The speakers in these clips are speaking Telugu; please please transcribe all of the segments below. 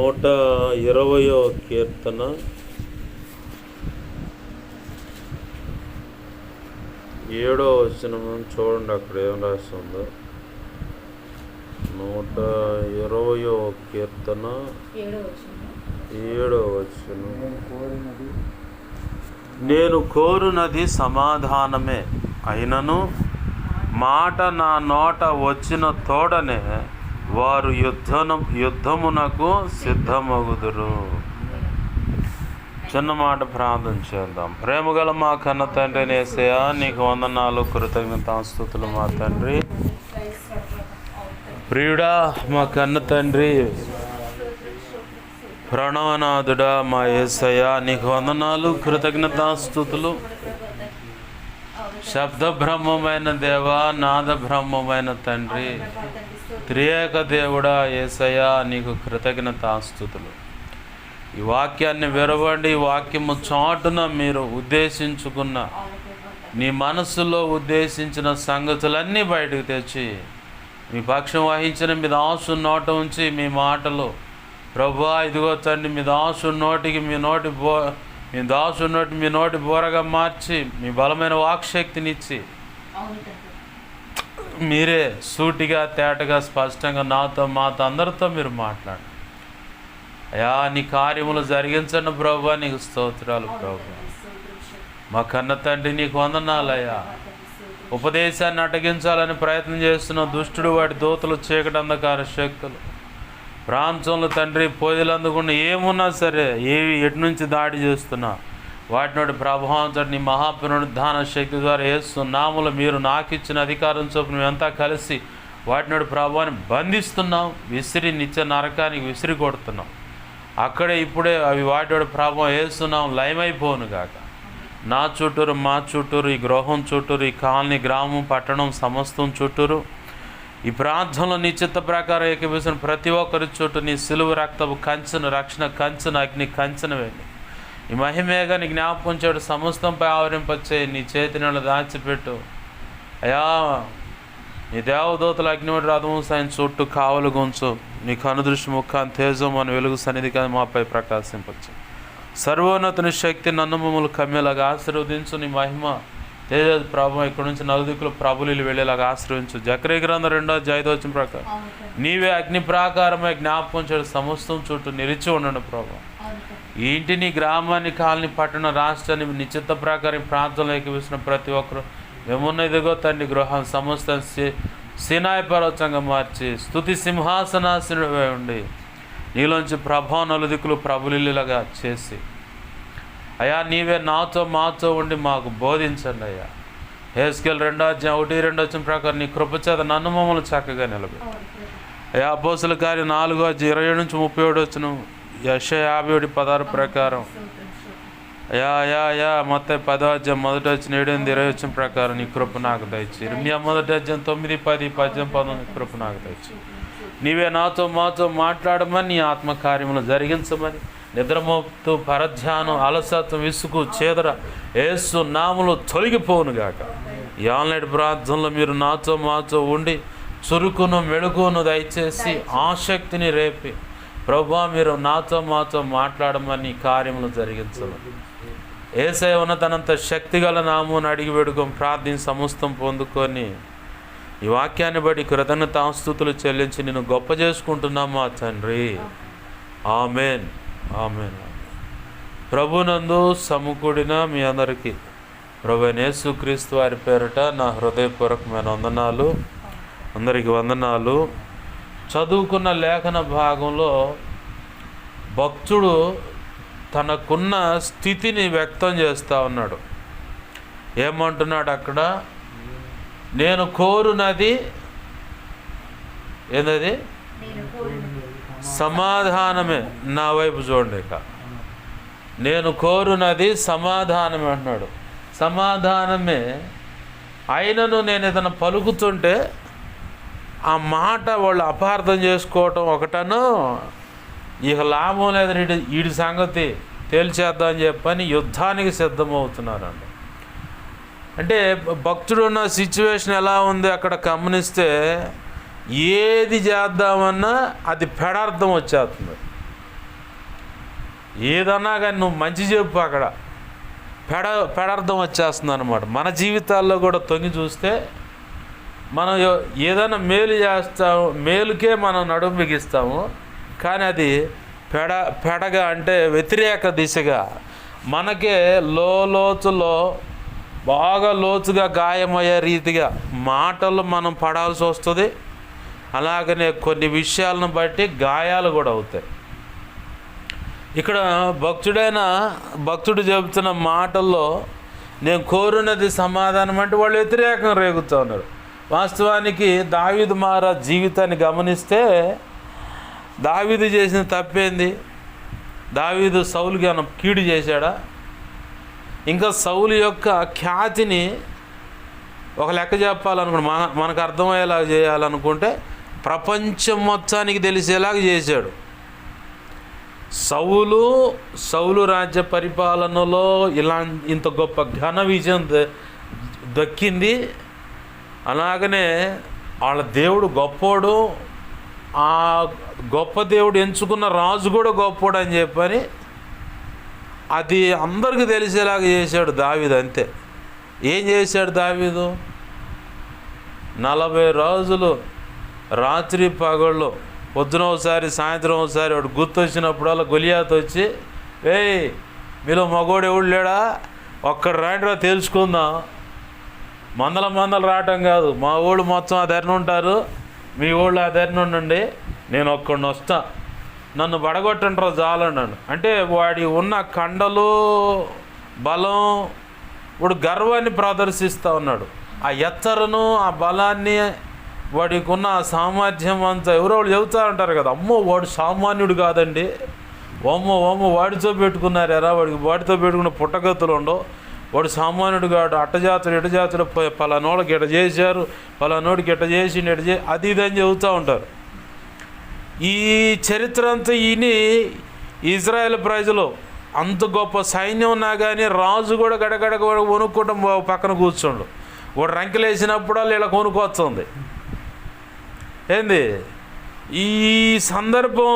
120వ కీర్తన 7వ వచనం చూడండి, అక్కడ ఏం రాస్తుందో. 120వ కీర్తన 7వ వచనం. నేను కోరునది సమాధానమే, అయినను మాట నా నోట వచ్చిన తోడనే వారు యుద్ధమునకు సిద్ధమగుదురు. చిన్న మాట ప్రార్థన చేద్దాం. ప్రేమగల మా కన్న తండ్రి యేసయ్యా, నీకు వందనాలు, కృతజ్ఞతాస్తుతులు మా తండ్రి. ప్రియుడా మా కన్న తండ్రి, ప్రణవనాథుడా మా యేసయ్యా, నీకు వందనాలు, కృతజ్ఞతాస్తుతులు. శబ్ద బ్రహ్మమైన దేవా, నాద బ్రహ్మమైన తండ్రి, త్రియేక దేవుడా యేసయ్యా, నీకు కృతజ్ఞతాస్తుతులు. ఈ వాక్యాన్ని విరవండి. ఈ వాక్యము చాటున మీరు ఉద్దేశించుకున్న, నీ మనస్సులో ఉద్దేశించిన సంగతులన్నీ బయటకు తెచ్చి మీ పక్షం వహించిన మీ దాసు నోట ఉంచి మీ మాటలు, ప్రభువా ఇదిగో తండ్రి, మీ దాసు నోటికి మీ నోటి బోరగా మార్చి మీ బలమైన వాక్శక్తినిచ్చి మీరే సూటిగా తేటగా స్పష్టంగా నాతో మాతో అందరితో మీరు మాట్లాడండి అయ్యా. నీ కార్యములు జరిగించండి ప్రభువా, నీకు స్తోత్రాలు ప్రభువా. మా కన్న తండ్రి నీకు వందనాలయ్యా. ఉపదేశాన్ని అటగించాలని ప్రయత్నం చేస్తున్న దుష్టుడు, వాటి దూతలు, చీకటి అంధకార శక్తులు, ప్రాంతంలో తండ్రి పొయ్యిలు అందుకుండా ఏమున్నా సరే, ఎటు నుంచి దాడి చేస్తున్నా వాటి నుండి ప్రభావం నీ మహాపునరుద్ధాన శక్తి ద్వారా యేసు నామములో మీరు నాకు ఇచ్చిన అధికారం చొప్పున మేమంతా కలిసి వాటి నుండి ప్రభావాన్ని బంధిస్తున్నాం, విసిరి నిత్య నరకానికి విసిరి కొడుతున్నాం. అక్కడే ఇప్పుడే అవి వాటి ప్రభావం వేస్తున్నాం, లయమైపోను గాక. నా చుట్టూరు, మా చుట్టూరు, ఈ గృహం చుట్టూరు, ఈ కాలనీ, గ్రామం, పట్టణం సమస్తం చుట్టూరు, ఈ ప్రాంతంలో నీ చిత్త ప్రకారం ఏకీభవిస్తున్న ప్రతి ఒక్కరి చుట్టూ నీ సిలువ రక్తపు కంచెను, రక్షణ కంచెను, అగ్ని కంచెను వెళ్ళి ఈ మహిమేగా నీ జ్ఞాపకం చేయడు సమస్తంపై ఆవరింపచ్చే నీ చేతిని దాచిపెట్టు అయ్యా. నీ దేవదూతల అగ్నివడి రథము ఆయన చుట్టూ కావలు గుంచు. నీ కనుదృష్టి ముఖాన్ని తేజం అని వెలుగు సన్నిధిగా మాపై ప్రకాశింపచ్చు. సర్వోన్నతుని శక్తి నన్ను మమ్మల్ని కమ్మేలాగా ఆశీర్వదించు. నీ మహిమ తేజ ప్రభావం ఇక్కడ నుంచి నలుదిక్కులు ప్రభులు వెళ్ళేలాగా ఆశ్రయించు. జకరియా గ్రంథం 2:5 ప్రకారం నీవే అగ్ని ప్రాకారమై జ్ఞాపకం చేయడం సమస్తం చుట్టూ నిలిచి ఉండండి ప్రభావ. ఈ ఇంటిని, గ్రామాన్ని, కాలనీ, పట్టణ, రాష్ట్రాన్ని నిశ్చిత ప్రకారం ప్రాంతంలో ఏకీవిస్తున్న ప్రతి ఒక్కరు మేమున్న ఇదిగో తండ్రి గృహం సమస్త సినాయి పర్వతంగా మార్చి స్తుతి సింహాసనాసనుడివై ఉండి నీలోంచి ప్రభావం నలుదిక్కులు ప్రభులిలాగా చేసి అయ్యా నీవే నాతో మాతో ఉండి మాకు బోధించండి అయ్యా. హెస్కేల్ 2:1-2 ప్రకారం నీ కృపచేత నన్ను మమ్మల్ని చక్కగా నిలబెట్టు అయ్యా. అపోస్తుల కార్యం 4:27-37 యెషయా 50:16 ప్రకారం మొత్తం 10:1-7-20 ప్రకారం నీ కృప నాకు దయచి. ఇర్మియా 1:9-10-11 కృప నాకు దయచి. నీవే నాతో మాతో మాట్లాడమని, నీ ఆత్మకార్యములు జరిగించమని, నిద్రమోపుతూ పరధ్యానం, అలసత్వం, విసుగు, చేదర యేసు నామములో తొలగిపోనుగాక. ఈ ఆన్లైన్ ప్రార్థనలో మీరు నాతో మాతో ఉండి చురుకును మెడుగును దయచేసి ఆసక్తిని రేపి ప్రభువా మీరు నాతో మాతో మాట్లాడమని కార్యములు జరిగించమని యేసయ్య ఉన్నతనంత శక్తిగల నామమును అడిగి వేడుకొని ప్రార్థించి సమస్తం పొందుకొని ఈ వాక్యాన్ని బట్టి కృతజ్ఞతాస్తుతులు చెల్లించి నేను గొప్ప చేసుకుంటున్నాం మా తండ్రి. Amen, amen. ప్రభునందు సమకూడిన మీ అందరికీ ప్రభువైన యేసుక్రీస్తు వారి పేరట నా హృదయపూర్వకమైన వందనాలు. అందరికీ వందనాలు. చదువుకున్న లేఖన భాగంలో భక్తుడు తనకున్న స్థితిని వ్యక్తం చేస్తూ ఉన్నాడు. ఏమంటున్నాడు అక్కడ? నేను కోరునది ఏంటది? సమాధానమే. నా వైపు చూడండి. ఇక నేను కోరునది సమాధానమే అంటున్నాడు. సమాధానమే అయినను నేను ఏదైనా పలుకుతుంటే ఆ మాట వాళ్ళు అపార్థం చేసుకోవటం ఒకటను, ఇక లాభం లేదని వీడి సంగతి తేల్చేద్దామని చెప్పని యుద్ధానికి సిద్ధమవుతున్నారండి. అంటే భక్తుడు ఉన్న సిచ్యువేషన్ ఎలా ఉంది అక్కడ గమనిస్తే ఏది చేద్దామన్నా అది పెడార్థం వచ్చేస్తుంది. ఏదన్నా కానీ నువ్వు మంచి చెప్పు, అక్కడ పెడార్థం వచ్చేస్తుంది అనమాట. మన జీవితాల్లో కూడా తొంగి చూస్తే మనం ఏదైనా మేలు చేస్తాము, మేలుకే మనం నడుము బిగిస్తాము, కానీ అది పెడగా అంటే వ్యతిరేక దిశగా మనకే లోతులో బాగా లోతుగా గాయమయ్యే రీతిగా మాటలు మనం పడాల్సి వస్తుంది. అలాగనే కొన్ని విషయాలను బట్టి గాయాలు కూడా అవుతాయి. ఇక్కడ భక్తుడు చెబుతున్న మాటల్లో నేను కోరినది సమాధానం అంటే వాళ్ళు వ్యతిరేకంగా రేగుతూ ఉన్నారు. వాస్తవానికి దావీదు మహారాజు జీవితాన్ని గమనిస్తే దావీదు చేసిన తప్పేంది? దావీదు సౌలుకి ఏమైనా కీడు చేశాడా? ఇంకా సౌలు యొక్క ఖ్యాతిని ఒక లెక్క చెప్పాలనుకుంటే మనకు అర్థమయ్యేలా చేయాలనుకుంటే ప్రపంచం మొత్తానికి తెలిసేలాగా చేశాడు. సౌలు రాజ్య పరిపాలనలో ఇంత గొప్ప ఘన విజయం దక్కింది. అలాగనే వాళ్ళ దేవుడు గొప్పోడు, ఆ గొప్ప దేవుడు ఎంచుకున్న రాజు కూడా గొప్పోడు అని చెప్పని అది అందరికీ తెలిసేలాగా చేశాడు దావీదు. అంతే. ఏం చేశాడు దావీదు? 40 రోజులు రాత్రి పగళ్ళు, పొద్దున ఒకసారి సాయంత్రం ఒకసారి వాడు గుర్తొచ్చినప్పుడల్లా గొలియాత్ వచ్చి, ఏయ్ మీలో మగోడు ఎవడు లేడా, ఒక్కడు రాండిరా తెలుసుకుందాం. మందలు రావటం కాదు, మా ఊళ్ళు మొత్తం ఆ ధరణ ఉంటారు, మీ ఊళ్ళో ఆ ధరణ ఉండండి, నేను ఒక్కడిని వస్తా, నన్ను బడగొట్టంటారు చాలన్నాడు. అంటే వాడి ఉన్న కండలు బలం, వాడు గర్వాన్ని ప్రదర్శిస్తూ ఉన్నాడు. ఆ ఎత్తరను ఆ బలాన్ని వాడికి ఉన్న సామర్థ్యం అంతా ఎవరో వాళ్ళు చెబుతూ ఉంటారు కదా, అమ్మో వాడు సామాన్యుడు కాదండి, ఓమ్మో వాడితో పెట్టుకున్నారా, వాడితో పెట్టుకున్న పుట్టగతులు ఉండవు, వాడు సామాన్యుడు కాడు, అట్టజాతుడు ఇటజాతుడు, పలానోళ్ళకి ఇట చేశారు, పలానోడికి ఇట చేసి అది ఇది అని చెబుతూ ఉంటారు. ఈ చరిత్ర అంతా ఇజ్రాయెల్ ప్రజలు అంత గొప్ప సైన్యం ఉన్నా కానీ రాజు కూడా గడగడ వణుక్కోవడం పక్కన కూర్చోండు. వాడు రంకెలేసినప్పుడు ఇలా కొనుక్కొస్తుంది. ఏంది ఈ సందర్భం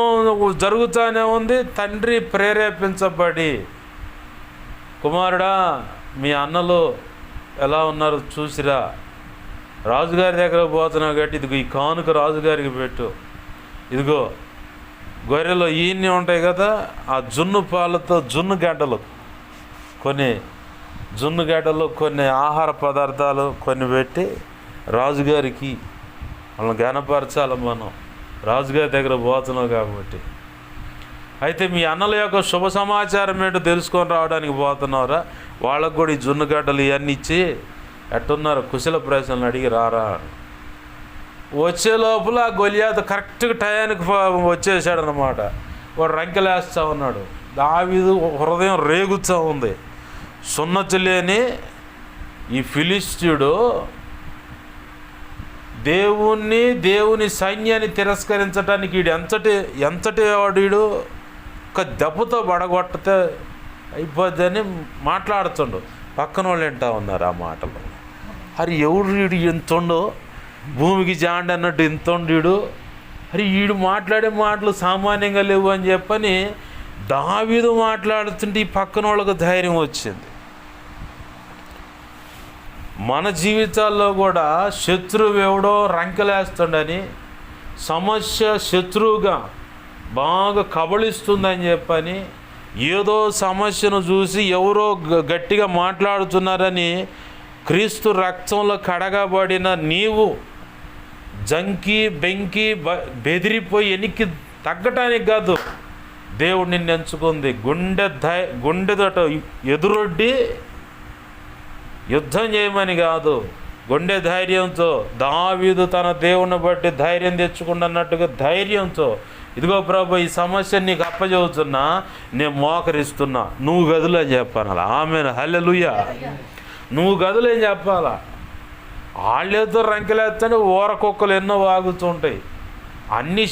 జరుగుతూనే ఉంది. తండ్రి ప్రేరేపించబడి, కుమారుడా మీ అన్నలు ఎలా ఉన్నారు చూసిరా, రాజుగారి దగ్గర పోతున్నావు కాబట్టి ఇదిగో ఈ కానుక రాజుగారికి పెట్టు, ఇదిగో గొర్రెలు ఈయన్ని ఉంటాయి కదా, ఆ జున్ను పాలతో జున్ను గడ్డలు కొన్ని ఆహార పదార్థాలు కొన్ని పెట్టి రాజుగారికి వాళ్ళని గనపరచాలి. మనం రాజుగారి దగ్గర పోతున్నాం కాబట్టి. అయితే మీ అన్నల యొక్క శుభ సమాచారం ఏంటో తెలుసుకొని రావడానికి పోతున్నారా, వాళ్ళకు కూడా ఈ జున్ను గడ్డలు ఇవన్నీ ఇచ్చి ఎట్టున్నారు కుశల ప్రశ్నలు అడిగి రారా. వచ్చే లోపల గొలియాతు కరెక్ట్గా టయానికి వచ్చేసాడు అనమాట. వాడు రంకెలేస్తూ ఉన్నాడు. దావీదు హృదయం రేగుతూ ఉంది. సున్నతి లేని ఈ ఫిలిష్తీయుడు దేవుని సైన్యాన్ని తిరస్కరించడానికి వీడు ఎంతటి వాడు, ఒక దెబ్బతో బడగొట్టితే అయిపోద్దని మాట్లాడుతుండు. పక్కన వాళ్ళు వింటా ఉన్నారు ఆ మాటలు. అరే ఎవడు వీడు ఎంతుండో, భూమికి జాండి అన్నట్టు ఎంతుండీడు, అరే వీడు మాట్లాడే మాటలు సామాన్యంగా లేవు అని చెప్పని దావీదు మాట్లాడుతుంటే ఈ పక్కన వాళ్ళకు ధైర్యం వచ్చింది. మన జీవితాల్లో కూడా శత్రువు ఎవడో రంకెలేస్తుండని, సమస్య శత్రువుగా బాగా కబళిస్తుందని చెప్పని, ఏదో సమస్యను చూసి ఎవరో గట్టిగా మాట్లాడుతున్నారని క్రీస్తు రక్తంలో కడగబడిన నీవు జంకి బెంకి బెదిరిపోయి ఎనికి తగ్గటానికి కాదు దేవుడు నిన్ను ఎంచుకుంది. గుండెదట ఎదురొడ్డి యుద్ధం చేయమని కాదు, గుండె ధైర్యంతో దావీదు తన దేవుని బట్టి ధైర్యం తెచ్చుకున్నట్టుగా ధైర్యంతో, ఇదిగో ప్రభు ఈ సమస్యను నీకు అప్పచెబుతున్నా, నేను మోకరిస్తున్నా, నువ్వు గదులు అని చెప్పాలి. ఆమెను హల్లెలూయా. నువ్వు గదులు ఏం చెప్పాలా? వాళ్ళేతో రంకెలేస్తేనే ఊరకొక్కలు ఎన్నో వాగుతుంటాయి. అన్ని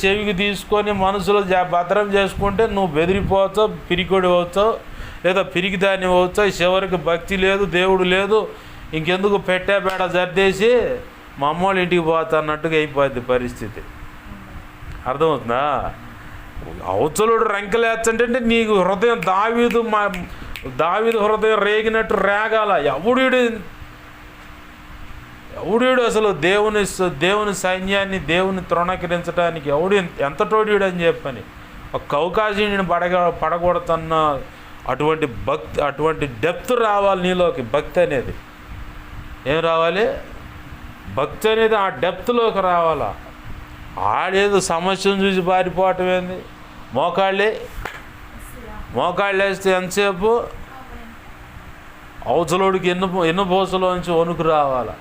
చెవికి తీసుకొని మనసులో భద్రం చేసుకుంటే నువ్వు బెదిరిపోతావు, పిరికొడి అవుతావు, లేదా పిరికిదాన్ని అవుతావు. చివరికి భక్తి లేదు, దేవుడు లేదు, ఇంకెందుకు పెట్టేపేడ జర్దేసి మా అమ్మోళ్ళ ఇంటికి పోతా అన్నట్టుగా అయిపోద్ది పరిస్థితి. అర్థమవుతుందా? అవతలుడు రంకెలేచ్చంటే నీకు హృదయం దావీదు హృదయం రేగినట్టు రేగాల. ఎవడీడు అసలు దేవుని సైన్యాన్ని దేవుని తృణీకరించడానికి ఎంత తోడీడు అని చెప్పని ఒక అవకాశం పడగొడుతున్న అటువంటి భక్తి, అటువంటి డెప్త్ రావాలి నీలోకి. భక్తి అనేది ఏం రావాలి? భక్తి అనేది ఆ డెప్త్లోకి రావాలా. ఆడేదో సమస్యను చూసి పారిపోవటం ఏంది? మోకాళ్ళు వేస్తే ఎంతసేపు అవసలోడికి ఎన్నో బోసలోంచి వణుకు రావాలా.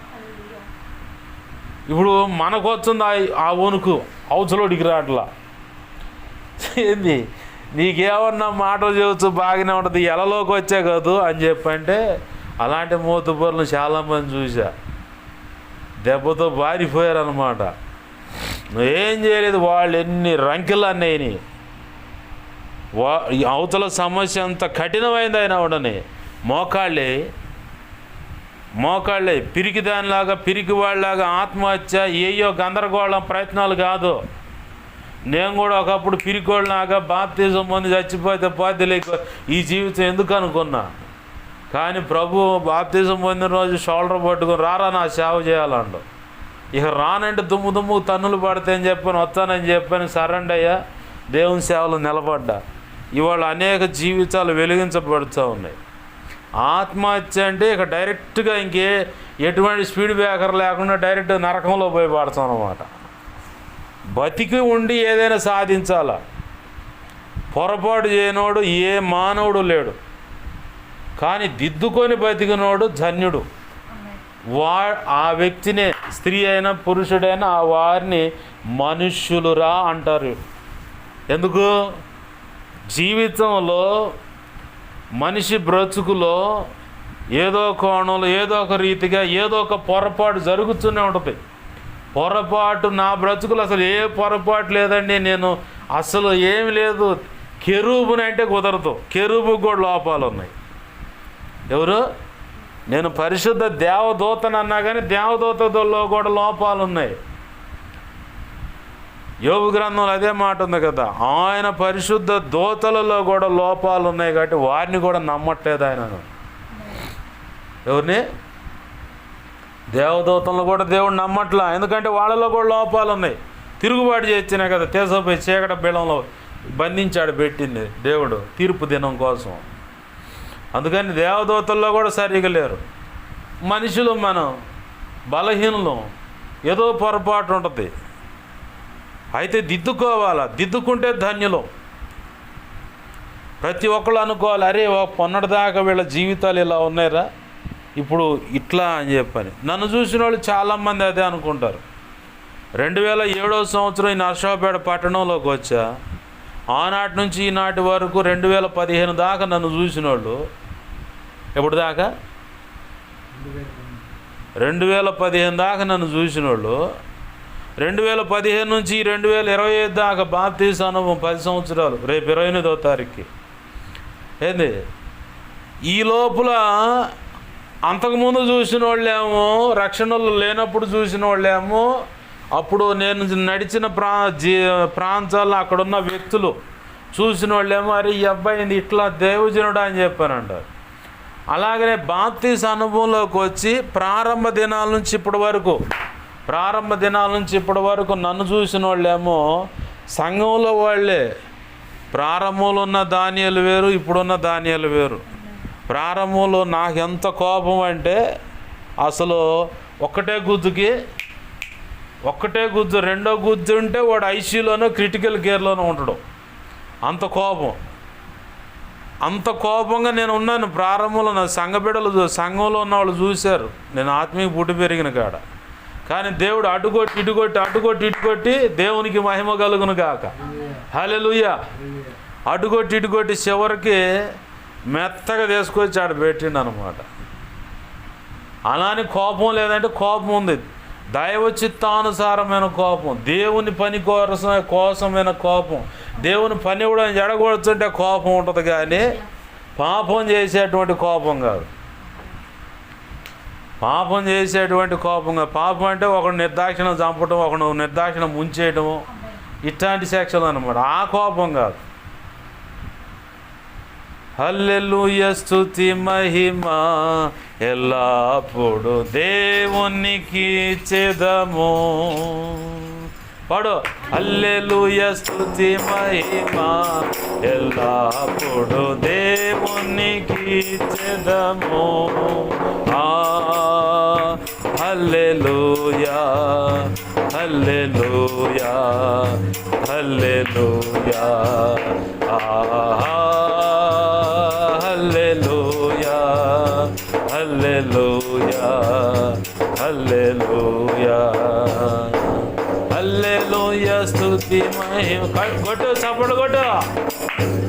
ఇప్పుడు మనకు వచ్చింది ఆ వణుకు, అవసలోడికి రావట్లా. ఏంది నీకేమన్నా మాటలు చేయవచ్చు, బాగానే ఉంటుంది, ఎలలోకి వచ్చా కాదు అని చెప్పంటే అలాంటి మూతుబరులను చాలామంది చూసా. దెబ్బతో బారిపోయారు అనమాట. నువ్వేం చేయలేదు, వాళ్ళు ఎన్ని రంకెలు అన్నాయని. అవతల సమస్య అంత కఠినమైంది అయినా ఉండని మోకాళ్ళే పిరికి దానిలాగా, పిరికి వాళ్ళలాగా ఆత్మహత్య, ఏయో గందరగోళం ప్రయత్నాలు కాదు. నేను కూడా ఒకప్పుడు పిరికోళ్ళలాగా బాప్తిజం పొంది చచ్చిపోతే పోతేలేక ఈ జీవితం ఎందుకు అనుకున్నా. కానీ ప్రభు బాప్తిజం పొందిన రోజు షోల్డర్ పట్టుకుని రారా నా సేవ చేయాలండు. ఇక రానంటే దుమ్ము తన్నులు పడతాయని చెప్పాను, వస్తానని చెప్పాను, సరెండర్ అయ్యా, దేవుని సేవలు నిలబడ్డా. ఇవాళ అనేక జీవితాలు వెలిగించబడుతూ ఉన్నాయి. ఆత్మహత్య అంటే ఇక డైరెక్ట్గా ఎటువంటి స్పీడ్ బ్రేకర్ లేకుండా డైరెక్ట్ నరకంలో పోయి పడతాం అన్నమాట. బతికి ఉండి ఏదైనా సాధించాలా. పొరపాటు చేయనోడు ఏ మానవుడు లేడు. కానీ దిద్దుకొని బతికినోడు ధన్యుడు. ఆ వ్యక్తినే, స్త్రీ అయినా పురుషుడైనా, ఆ వారిని మనుష్యులురా అంటారు. ఎందుకు? జీవితంలో మనిషి బ్రతుకులో ఏదో కోణంలో, ఏదో ఒక రీతిగా, ఏదో ఒక పొరపాటు జరుగుతూనే ఉంటుంది. పొరపాటు నా బ్రతుకులు అసలు ఏ పొరపాటు లేదండి, నేను అసలు ఏమి లేదు, కెరూబుని అంటే కుదరదు. కెరూబుకి కూడా లోపాలు ఉన్నాయి. ఎవరు? నేను పరిశుద్ధ దేవదూతను అన్నా కానీ దేవదూతలో కూడా లోపాలు ఉన్నాయి. యోబు గ్రంథంలో అదే మాట ఉంది కదా, ఆయన పరిశుద్ధ దూతలలో కూడా లోపాలు ఉన్నాయి కాబట్టి వారిని కూడా నమ్మట్లేదు ఆయన. ఎవరిని? దేవదూతలను కూడా దేవుడు నమ్మట్లా. ఎందుకంటే వాళ్ళలో కూడా లోపాలు ఉన్నాయి. తిరుగుబాటు చేసినా కదా, తీసుకుపోయి చీకటి బిళంలో బంధించాడు, పెట్టింది దేవుడు తీర్పు దినం కోసం. అందుకని దేవదూతల్లో కూడా సరిగా లేరు. మనుషులు మనం బలహీనులు, ఏదో పొరపాటు ఉంటుంది. అయితే దిద్దుకోవాలా. దిద్దుకుంటే ధన్యులు. ప్రతి ఒక్కళ్ళు అనుకోవాలి, అరే పొన్నటిదాకా వీళ్ళ జీవితాలు ఇలా ఉన్నాయిరా, ఇప్పుడు ఇట్లా అని చెప్పని. నన్ను చూసిన వాళ్ళు చాలామంది అదే అనుకుంటారు. 2007 సంవత్సరం ఈ నర్సాపేట పట్టణంలోకి వచ్చా. ఆనాటి నుంచి ఈనాటి వరకు 2015 దాకా నన్ను చూసిన వాళ్ళు, ఎప్పుడు దాకా? 2015 దాకా నన్ను చూసిన వాళ్ళు, 2015 నుంచి 2025 దాకా బాప్తీసు అనుభవం 10 సంవత్సరాలు. రేపు 28వ తారీఖుకి. ఏంది ఈ లోపల అంతకుముందు చూసిన వాళ్ళేమో, రక్షణలు లేనప్పుడు చూసిన వాళ్ళేమో, అప్పుడు నేను నడిచిన ప్రాంతాల్లో అక్కడున్న వ్యక్తులు చూసిన వాళ్ళేమో, అరే ఈ అబ్బాయి ఇట్లా దేవజనుడా అని చెప్పానంటారు. అలాగనే బాప్తీసు అనుభవంలోకి వచ్చి ప్రారంభ దినాల నుంచి ఇప్పటి వరకు నన్ను చూసిన వాళ్ళేమో సంఘంలో వాళ్ళే. ప్రారంభంలో ఉన్న దానియాలు వేరు, ఇప్పుడున్న దానియాలు వేరు. ప్రారంభంలో నాకు ఎంత కోపం అంటే అసలు ఒక్కటే గుజ్జు రెండో గుజ్జు ఉంటే వాడు ఐసీయూలోనో క్రిటికల్ కేర్లోనో ఉంటాడు. అంత కోపంగా నేను ఉన్నాను. ప్రారంభంలో నా సంఘంలో ఉన్న వాళ్ళు చూశారు నేను ఆత్మీయ పుట్టి పెరిగిన కాడ. కానీ దేవుడు అటుకొట్టి దేవునికి మహిమ కలుగును గాక. హల్లెలూయా. అటుకొట్టి చివరికి మెత్తగా తీసుకొచ్చి ఆడ పెట్టిండు అనమాట. అలానే కోపం లేదంటే కోపం ఉంది. దైవ చిత్తానుసారమైన కోపం, దేవుని పని కోసమైన కోపం. దేవుని పని కూడా జడగొడుతుంటే కోపం ఉంటుంది, కానీ పాపం చేసేటువంటి కోపం కాదు. పాపం అంటే ఒకడు నిర్దాక్షిణం చంపటం, ఒకడు నిర్దాక్షిణం ముంచేయటము, ఇట్లాంటి సెక్షన్ అనమాట. ఆ కోపం కాదు. హల్లెలూయా స్తుతి మహిమ ఎల్లప్పుడు దేవునికి చెదము. పాడు. హల్లెలూయా స్తుతి మహిమ ఎల్లప్పుడు దేవునికి చెదము. హల్లెలూయా హల్లెలూయా హల్లెలూయా హల్లెలూయా హల్లెలూయా హల్లెలూయా హల్లెలూయా స్తుతి మహిమ. కొట్టు, సపోర్ట్ కొట్టు,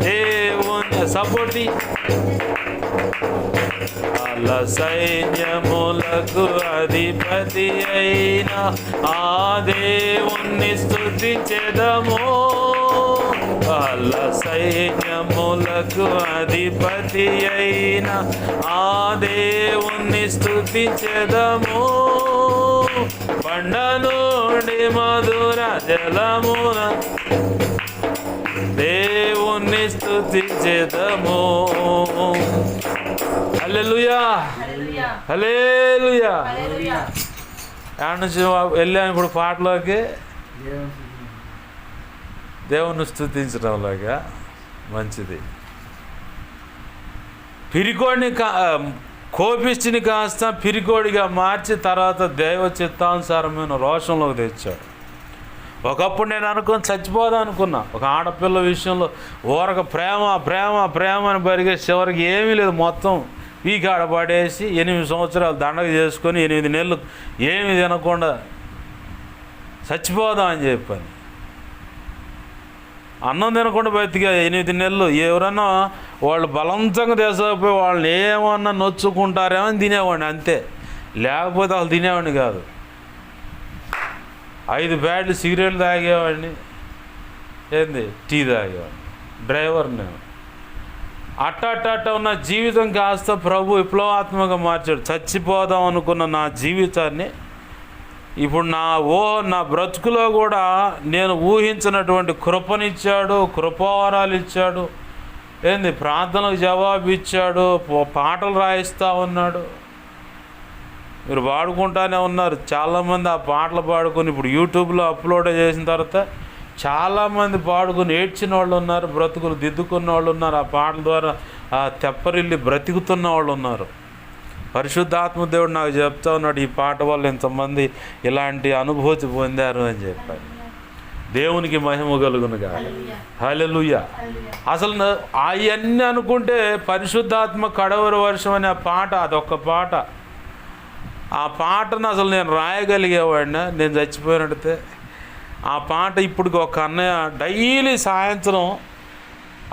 దేవుని సపోర్టి. అల సైన్యములకు అధిపతి అయిన ఆ దేవుణ్ణి స్తుతించెదము. అల సైన్యములకు అధిపతి అయిన ఆ దేవుణ్ణి స్తుతించెదము. బండ నుండి మధుర జలమున దేవుణ్ణి స్తుతించెదము. హల్లెలూయా హల్లెలూయా. ఆడ నుంచి వెళ్ళాను ఇప్పుడు పాటలోకి, దేవుణ్ణి స్తుతించడంలాగా. మంచిది. పిరికోడిని కోపిష్టిని కాస్త పిరికోడిగా మార్చి తర్వాత దైవ చిత్తానుసారమైన రోషంలోకి తెచ్చాడు. ఒకప్పుడు నేను అనుకుని చచ్చిపోదాం అనుకున్నా. ఒక ఆడపిల్ల విషయంలో ఊరక ప్రేమ ప్రేమ ప్రేమ అని పరిగే చివరికి ఏమీ లేదు, మొత్తం పీకాడ పడేసి 8 సంవత్సరాలు దండగ చేసుకొని 8 నెలలు ఏమీ తినకుండా చచ్చిపోదాం అని చెప్పాను. అన్నం తినకుండా బతిగా 8 నెలలు. ఎవరన్నా వాళ్ళు బలవంతంగా తీసుకుపోయి వాళ్ళని ఏమన్నా నొచ్చుకుంటారేమో అని తినేవాడిని అంతే, లేకపోతే వాళ్ళు తినేవాడిని కాదు. 5 బ్యాడ్లు సిగరెట్లు తాగేవాడిని, ఏంది టీ తాగేవాడిని, డ్రైవర్ నేను. అట్ట ఉన్న జీవితం కాస్త ప్రభు విప్లవాత్మకంగా మార్చాడు. చచ్చిపోదాం అనుకున్న నా జీవితాన్ని ఇప్పుడు నా బ్రతుకులో కూడా నేను ఊహించినటువంటి కృపనిచ్చాడు, కృపావరాలు ఇచ్చాడు, ఏంది ప్రార్థనలకు జవాబు ఇచ్చాడు, పాటలు రాయిస్తూ ఉన్నాడు. మీరు పాడుకుంటానే ఉన్నారు చాలామంది. ఆ పాటలు పాడుకొని ఇప్పుడు యూట్యూబ్లో అప్లోడ్ చేసిన తర్వాత చాలామంది పాడుకొని ఏడ్చిన వాళ్ళు ఉన్నారు, బ్రతుకులు దిద్దుకున్న వాళ్ళు ఉన్నారు, ఆ పాటల ద్వారా ఆ తెప్పరిల్లి బ్రతుకుతున్న వాళ్ళు ఉన్నారు. పరిశుద్ధాత్మ దేవుడు నాకు చెప్తా ఉన్నాడు, ఈ పాట వల్ల ఇంతమంది ఇలాంటి అనుభూతి పొందారు అని చెప్పాడు. దేవునికి మహిమ కలుగునుగా. హల్లెలూయా. అసలు అవన్నీ అనుకుంటే పరిశుద్ధాత్మ కడవరి వర్షం అనే పాట, అదొక్క పాట. ఆ పాటను అసలు నేను రాయగలిగేవాడినా నేను చచ్చిపోయినట్టే. ఆ పాట ఇప్పుడు ఒక అన్నయ్య డైలీ సాయంత్రం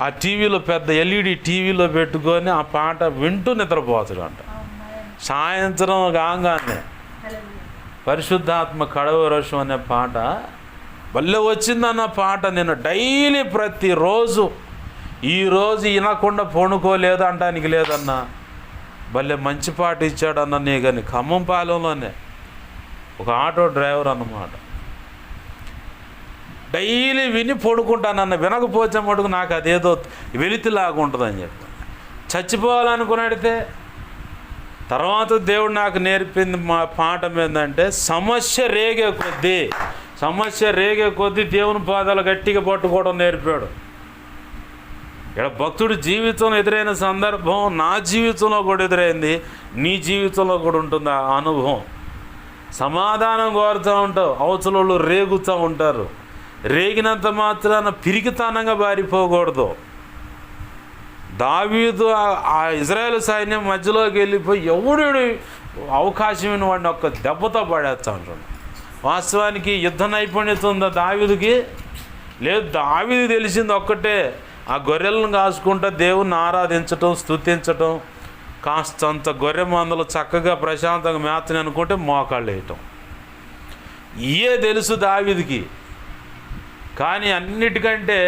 ఆ టీవీలో పెద్ద ఎల్ఈడి టీవీలో పెట్టుకొని ఆ పాట వింటూ నిద్రపోతాడు అంట. సాయంత్రం కాగానే పరిశుద్ధాత్మ కడవరి వర్షం అనే పాట భలే వచ్చిందన్న పాట. నేను డైలీ ప్రతిరోజు, ఈరోజు వినకుండా పడుకోలేదు అంటానికి లేదన్నా, భలే మంచి పాట ఇచ్చాడన్న. నీ కానీ ఖమ్మంపాలెంలోనే ఒక ఆటో డ్రైవర్ అన్నమాట. డైలీ విని పడుకుంటానన్న, వినకపోతే మటుకు నాకు అదేదో వెలితిలాగా ఉంటుందని చెప్పి చచ్చిపోవాలనుకున్నాడితే. తర్వాత దేవుడు నాకు నేర్పింది మా పాఠం ఏంటంటే, సమస్య రేగే కొద్దీ దేవుని పాదాలు గట్టిగా పట్టుకోవడం నేర్పాడు. ఇక్కడ భక్తుడి జీవితంలో ఎదురైన సందర్భం నా జీవితంలో కూడా ఎదురైంది, నీ జీవితంలో కూడా ఉంటుంది ఆ అనుభవం. సమాధానం కోరుతూ ఉంటావు, అవతలోళ్ళు రేగుతూ ఉంటారు. రేగినంత మాత్రాన పిరికితనంగా బారిపోకూడదు. దావీదు ఆ ఇజ్రాయేల్ సైన్యం మధ్యలోకి వెళ్ళిపోయి ఎవడు అవకాశం వాడిని ఒక్క దెబ్బతో పడేస్తూ ఉంటాడు. వాస్తవానికి యుద్ధ నైపుణ్యత ఉందా దావీదుకి? లేదు. దావీదు తెలిసింది ఒక్కటే, ఆ గొర్రెలను కాసుకుంటూ దేవుణ్ణి ఆరాధించటం, స్తుతించటం, కాస్తంత గొర్రె మందలు చక్కగా ప్రశాంతంగా మేతని అనుకుంటే మోకాళ్ళు వేయటం. ఇయే తెలుసు దావీదుకి. కానీ అన్నిటికంటే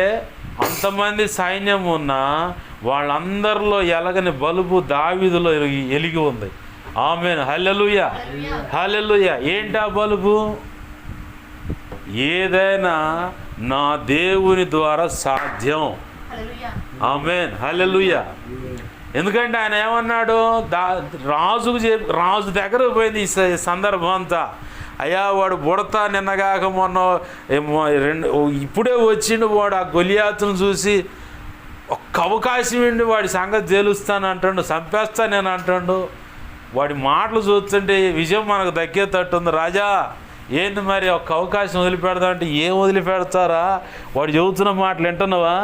అంతమంది సైన్యం ఉన్నా వాళ్ళందరిలో ఎలగని బలుబు దావీదులో ఎలిగి ఉంది. ఆమేన్. హల్లెలూయా హల్లెలూయా. ఏంటి ఆ బలుబు? ఏదైనా నా దేవుని ద్వారా సాధ్యం. ఆమేన్, హల్లెలూయా. ఎందుకంటే ఆయన ఏమన్నాడు, రాజు దగ్గర పోయింది ఈ సందర్భం అంతా. అయ్యా వాడు బుడతా నిన్నగాక మొన్న ఇప్పుడే వచ్చిండు, వాడు ఆ గొలియాతును చూసి ఒక్క అవకాశం ఏంటి వాడి సంగతి తేలుస్తాను అంటాడు, చంపేస్తా నేను అంటాడు. వాడి మాటలు చూస్తుంటే విజయం మనకు దక్కేటట్టుంది. రాజా ఏంటి మరి ఒక్క అవకాశం వదిలిపెడతా అంటే, ఏం వదిలిపెడతారా, వాడు చెబుతున్న మాటలు వింటున్నావా,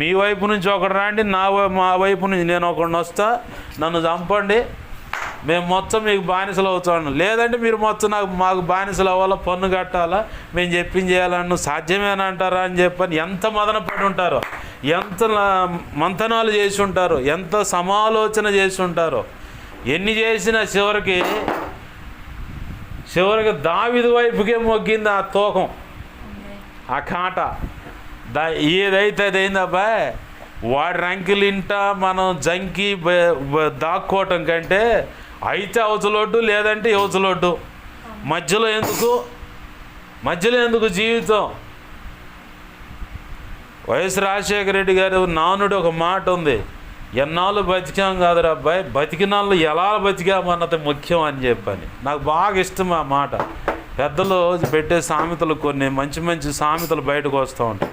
మీ వైపు నుంచి ఒకడు రాండి, మా వైపు నుంచి నేను ఒకడిని వస్తా, నన్ను చంపండి, మేము మొత్తం మీకు బానిసలు అవుతాను, లేదంటే మీరు మొత్తం మాకు బానిసలు అవ్వాలా, పన్ను కట్టాలా, మేము చెప్పింది చేయాలని సాధ్యమేనంటారా అని చెప్పని ఎంత మదన పడి ఉంటారో, ఎంత మంతనాలు చేసి ఉంటారో, ఎంత సమాలోచన చేసి ఉంటారో. ఎన్ని చేసినా చివరికి దావీదు వైపుకే మొగ్గింది ఆ తూకం, ఆ కాట. ఏదైతే అది అయిందబ్బాయి, వాడి రంకిలింట మనం జంకి దాక్కోవటం కంటే అయితే అవతలొడ్డు, లేదంటే యువతలొడ్డు, మధ్యలో ఎందుకు జీవితం. వైఎస్ రాజశేఖర రెడ్డి గారు నానుడు ఒక మాట ఉంది, ఎన్నాళ్ళు బతికాం కాదురా అబ్బాయి, బతికినాళ్ళు ఎలా బతికామన్నది ముఖ్యం అని చెప్పని. నాకు బాగా ఇష్టం ఆ మాట. పెద్దలు పెట్టే సామెతలు కొన్ని మంచి మంచి సామెతలు బయటకు వస్తూ ఉంటాయి.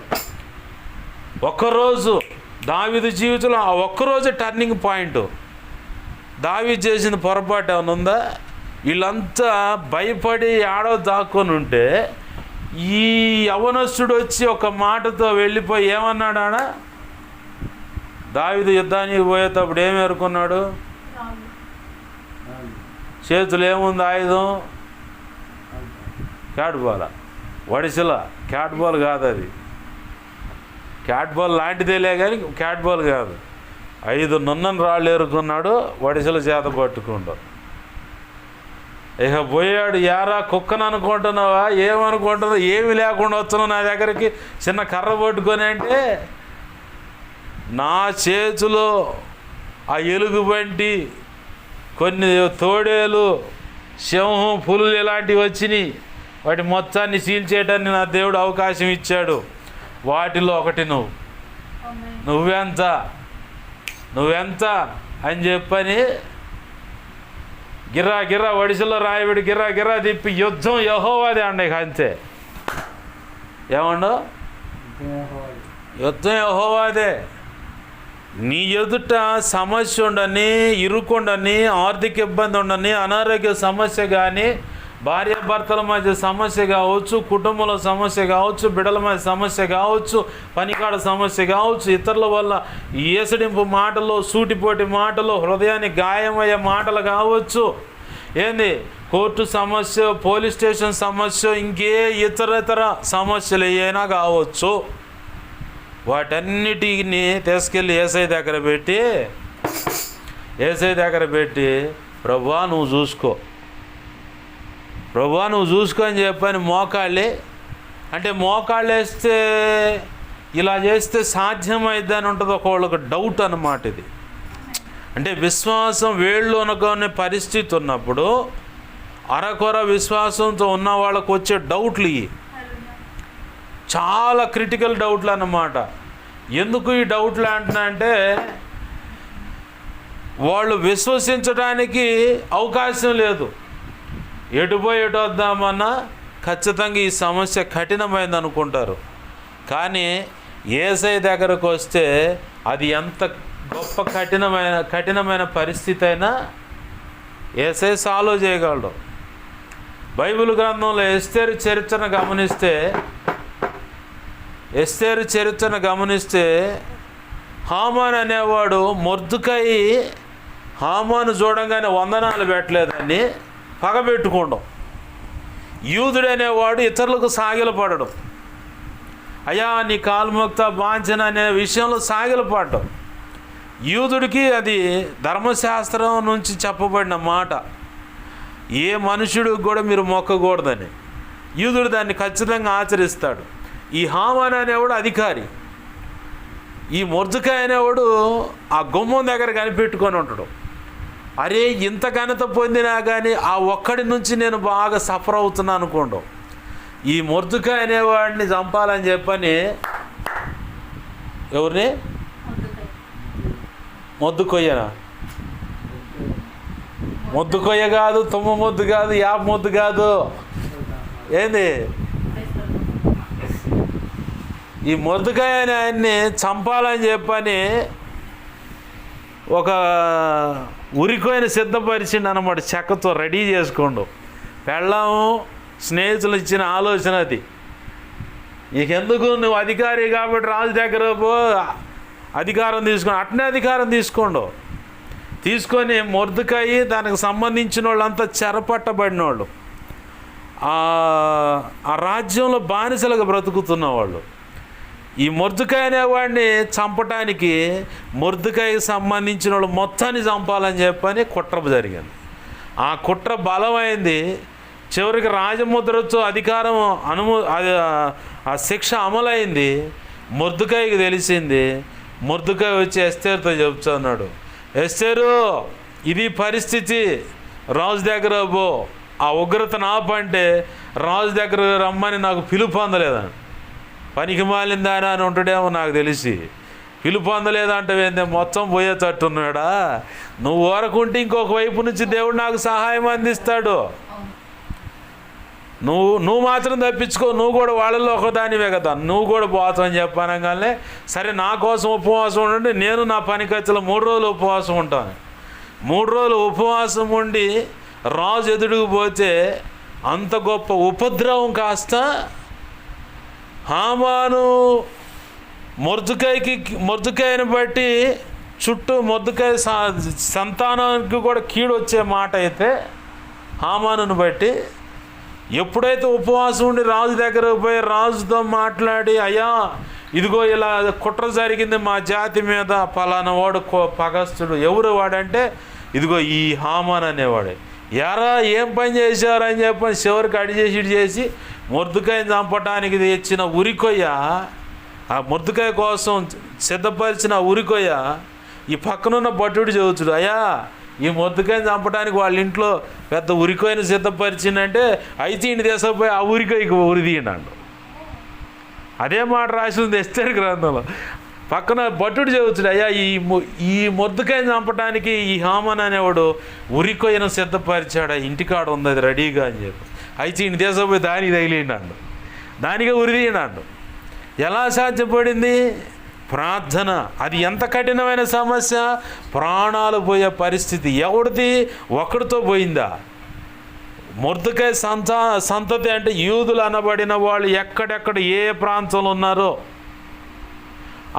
ఒక్కరోజు దావీదు జీవితంలో ఆ ఒక్కరోజే టర్నింగ్ పాయింట్. దావీదు చేసిన పొరపాటు ఏమైనా ఉందా? వీళ్ళంతా భయపడి ఆడో దాక్కొని ఉంటే ఈ యవనస్తుడు వచ్చి ఒక మాటతో వెళ్ళిపోయి ఏమన్నాడు ఆడ? దావీదు యుద్ధానికి పోయేటప్పుడు ఏమి ఎరుకున్నాడు? చేతులు ఏముంది ఆయుధం? క్యాట్ బాల్, వడిసెల. క్యాట్ బాల్ కాదు అది, క్యాట్ బాల్ లాంటిదేలే కానీ క్యాట్ బాల్ కాదు. 5 నున్నని రాళ్ళు ఎరుకున్నాడు, వడిసెల చేత పట్టుకుంటూ ఇక పోయాడు. యారా కుక్కను అనుకుంటున్నావా, ఏమనుకుంటున్నావు, ఏమి లేకుండా వస్తున్నావు నా దగ్గరికి చిన్న కర్ర పట్టుకొని అంటే, నా చేతిలో ఆ ఎలుగుబంటి, కొన్ని తోడేలు, సింహం, పులులు ఇలాంటివి వచ్చినాయి. వాటి మొత్తాన్ని సీల్ చేయడానికి నా దేవుడు అవకాశం ఇచ్చాడు. వాటిలో ఒకటి నువ్వెంత అని చెప్పని గిర్రా వడిసెల్లో రాయబడి గిర్రా తిప్పి యుద్ధం యెహోవాదే అండి. అంతే. ఏమండో? యుద్ధం యెహోవాదే. నీ ఎదుట సమస్య ఉండని, ఇరుకుండని, ఆర్థిక ఇబ్బంది ఉండని, అనారోగ్య సమస్య కానీ, భార్యాభర్తల మధ్య సమస్య కావచ్చు, కుటుంబంలో సమస్య కావచ్చు, బిడ్డల మధ్య సమస్య కావచ్చు, పనికాడ సమస్య కావచ్చు, ఇతరుల వల్ల ఏసడింపు మాటలు, సూటిపోటి మాటలు, హృదయానికి గాయమయ్యే మాటలు కావచ్చు, ఏంది కోర్టు సమస్య, పోలీస్ స్టేషన్ సమస్య, ఇంకే ఇతర సమస్యలు ఏమైనా కావచ్చు. వాటన్నిటిని తీసుకెళ్ళి ఏసై దగ్గర పెట్టి ప్రభువా నువ్వు చూసుకో అని చెప్పని మోకాళ్ళే. అంటే మోకాళ్ళు వేస్తే ఇలా చేస్తే సాధ్యమైద్దని ఉంటుంది ఒకళ్ళకి డౌట్ అన్నమాట. ఇది అంటే విశ్వాసం వేళ్ళు అనుకునే పరిస్థితి ఉన్నప్పుడు అరకొర విశ్వాసంతో ఉన్న వాళ్ళకు వచ్చే డౌట్లు ఇవి చాలా క్రిటికల్ డౌట్లు అన్నమాట. ఎందుకు ఈ డౌట్లు అంటున్నా అంటే, వాళ్ళు విశ్వసించడానికి అవకాశం లేదు. ఎటు వద్దామన్నా ఖచ్చితంగా ఈ సమస్య కఠినమైంది అనుకుంటారు. కానీ యేసయ్య దగ్గరకు వస్తే అది ఎంత గొప్ప కఠినమైన పరిస్థితి అయినా యేసయ్య సాల్వ్ చేయగలడు. బైబిల్ గ్రంథంలో ఎస్తేరు చరిత్రను గమనిస్తే హామాన్ అనేవాడు మొర్దుకాయి హామాను చూడంగానే వందనాలు పెట్టలేదని పగబెట్టుకోవడం, యూదుడు అనేవాడు ఇతరులకు సాగిలపడడం, అయ్యా నీ కాల్ముక్త వాంఛన అనే విషయంలో సాగిలపడడం. యూదుడికి అది ధర్మశాస్త్రం నుంచి చెప్పబడిన మాట. ఏ మనుషుడికి కూడా మీరు మొక్కకూడదని. యూదుడు దాన్ని ఖచ్చితంగా ఆచరిస్తాడు. ఈ హామాన్ అనేవాడు అధికారి. ఈ మొర్దుకాయ అనేవాడు ఆ గుమ్మం దగ్గర కనిపెట్టుకొని ఉంటాడు. అరే ఇంత ఘనత పొందినా కానీ ఆ ఒక్కడి నుంచి నేను బాగా సఫర్ అవుతున్నాను అనుకోండు. ఈ మొర్దుకాయ అనేవాడిని చంపాలని చెప్పని ఎవరిని? మొద్దుకొయ్యనా? మొద్దుకొయ్య కాదు, తుమ్మ మొద్దు కాదు, యాప మొద్దు కాదు. ఏంది? ఈ మొద్దుకాయ అనే ఆయన్ని చంపాలని చెప్పని ఒక ఉరికోయని సిద్ధపరిచిండు అన్నమాట. చెక్కతో రెడీ చేసుకోండు. పెళ్ళాము స్నేహితులు ఇచ్చిన ఆలోచన అది. నీకెందుకు, నువ్వు అధికారి కాబట్టి రాజు దగ్గర పో, అధికారం తీసుకోండి. అట్నే అధికారం తీసుకోండు. తీసుకొని మొర్దుకాయి దానికి సంబంధించిన వాళ్ళంతా చెరపట్టబడిన వాళ్ళు, ఆ రాజ్యంలో బానిసలుగా బ్రతుకుతున్న వాళ్ళు. ఈ మొర్దుకాయ అనేవాడిని చంపటానికి మొర్దుకాయకి సంబంధించిన వాళ్ళు మొత్తాన్ని చంపాలని చెప్పని కుట్ర జరిగింది. ఆ కుట్ర బలమైంది. చివరికి రాజముద్రతో అధికారం ఆ శిక్ష అమలైంది. మొర్దుకాయకి తెలిసింది. మొర్దుకాయ వచ్చి ఎస్తేరుతో చెప్తున్నాడు, ఎస్తేరు ఇది పరిస్థితి, రాజు దగ్గర పో, ఆ ఉగ్రతను ఆపంటే రాజు దగ్గర రమ్మని నాకు పిలుపు అందలేదని. పనికి మాలిందానా అని ఉంటాడేమో నాకు తెలిసి. పిలుపు అందలేదంటే మొత్తం పోయేటట్టున్నాడా? నువ్వు ఊరకుంటే ఇంకొక వైపు నుంచి దేవుడు నాకు సహాయం అందిస్తాడు. నువ్వు మాత్రం తప్పించుకో, నువ్వు కూడా వాళ్ళల్లో ఒకదానివే కదా, నువ్వు కూడా పోతావని చెప్పనగానే సరే నా కోసం ఉపవాసం ఉండండి, నేను నా పని ఖర్చులో 3 రోజులు ఉపవాసం ఉంటాను. 3 రోజులు ఉపవాసం ఉండి రాజు ఎదుడుకు పోతే అంత గొప్ప ఉపద్రవం కాస్త హామాను మొర్దుకాయని బట్టి చుట్టూ మొర్దుకాయ సంతానానికి కూడా కీడు వచ్చే మాట అయితే హామానుని బట్టి ఎప్పుడైతే ఉపవాసం ఉండి రాజు దగ్గరకు పోయి రాజుతో మాట్లాడి, అయ్యా ఇదిగో ఇలా కుట్ర జరిగింది మా జాతి మీద, పలానా వాడు పగస్తుడు. ఎవరు వాడంటే ఇదిగో ఈ హామాన్ అనేవాడే. ఎరా ఏం పని చేశారని చెప్పని చివరికి అడిచేసి మొర్దుకాయని చంపటానికి తెచ్చిన ఉరికొయ్య, ఆ మొర్దుకాయ కోసం సిద్ధపరిచిన ఉరికొయ్య ఈ పక్కనున్న భటుడు చెబుతుడు, అయ్యా ఈ మొర్దుకాయని చంపడానికి వాళ్ళ ఇంట్లో పెద్ద ఉరికొయ్యను సిద్ధపరిచిందంటే అయితే ఇంటి తీసుకుపోయి ఆ ఉరికొయ్యకి ఉరిదీయండు. అదే మాట రాసింది ఎస్తేరు గ్రంథంలో. పక్కన భటుడు చెబుతుడు, అయ్యా ఈ మొర్దుకాయని చంపడానికి ఈ హామాన్ అనేవాడు ఉరికొయ్యను సిద్ధపరిచాడు, ఇంటికాడ ఉంది అది రెడీగా అని చెప్పి. అయితే ఇంటి తీసుకుపోయి దానికి తగిలిండు, దానికే ఉరిదీయండు. ఎలా సాధ్యపడింది? ప్రార్థన. అది ఎంత కఠినమైన సమస్య, ప్రాణాలు పోయే పరిస్థితి. ఎవరిది? ఒకడితో పోయిందా? మొర్దుకాయ సంతతి అంటే యూదులు అనబడిన వాళ్ళు ఎక్కడెక్కడ ఏ ప్రాంతంలో ఉన్నారో,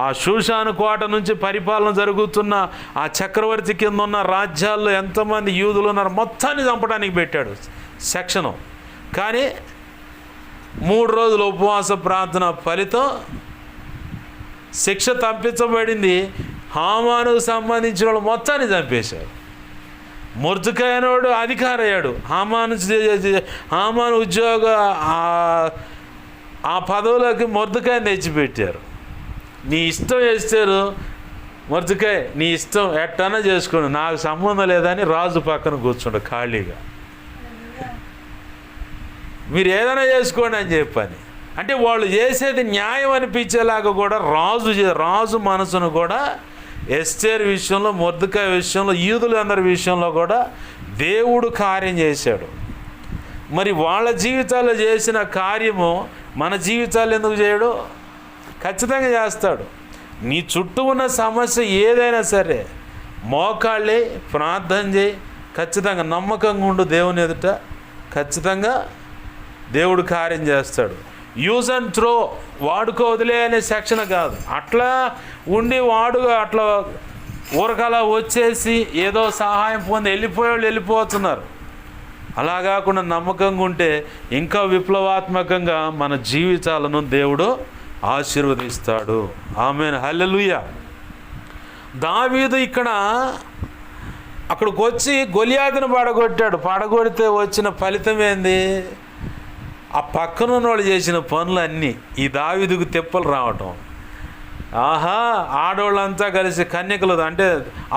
ఆ షూషాను కోట నుంచి పరిపాలన జరుగుతున్న ఆ చక్రవర్తి కింద ఉన్న రాజ్యాల్లో ఎంతమంది యూదులు ఉన్నారు మొత్తాన్ని చంపడానికి పెట్టాడు సెక్షను. కానీ 3 రోజుల ఉపవాస ప్రార్థన ఫలితం శిక్ష తప్పించబడింది. హామానుకు సంబంధించిన వాళ్ళు మొత్తాన్ని చంపేశాడు. మొర్దుకాయ అనేవాడు అధికారి అయ్యాడు. హామాను ఉద్యోగ ఆ పదవులకి మొర్దుకాయని తెచ్చిపెట్టారు. నీ ఇష్టం చేస్తారు మొర్దుకాయ, నీ ఇష్టం ఎట్టన్నా చేసుకోండి, నాకు సంబంధం లేదని రాజు పక్కన కూర్చుండు ఖాళీగా. మీరు ఏదైనా చేసుకోండి అని చెప్పని. అంటే వాళ్ళు చేసేది న్యాయం అనిపించేలాగా కూడా రాజు మనసును కూడా ఎస్తేరు విషయంలో, మొర్దుకాయ విషయంలో, యూదులందరి విషయంలో కూడా దేవుడు కార్యం చేశాడు. మరి వాళ్ళ జీవితాల్లో చేసిన కార్యము మన జీవితాలు ఎందుకు చేయడు? ఖచ్చితంగా చేస్తాడు. నీ చుట్టూ ఉన్న సమస్య ఏదైనా సరే మోకాళ్ళే ప్రార్థన చేయి, ఖచ్చితంగా నమ్మకంగా ఉండు దేవుని ఎదుట, ఖచ్చితంగా దేవుడు కార్యం చేస్తాడు. యూజ్ అండ్ త్రో, వాడుకో వదిలే అనే సెక్షన్ కాదు. అట్లా ఉండి అట్లా ఊరకలా వచ్చేసి ఏదో సహాయం పొంది వెళ్ళిపోయేవాళ్ళు వెళ్ళిపోతున్నారు. అలా కాకుండా నమ్మకంగా ఉంటే ఇంకా విప్లవాత్మకంగా మన జీవితాలను దేవుడు ఆశీర్వదిస్తాడు. ఆమేన్, హల్లెలూయా. దావీదు అక్కడికి వచ్చి గొలియాతును పడగొడితే వచ్చిన ఫలితం ఏంది? ఆ పక్కనున్న వాళ్ళు చేసిన పనులన్నీ ఈ దావీదుకు తెప్పలు రావటం. ఆహా, ఆడవాళ్ళంతా కలిసి కన్యకలు, అంటే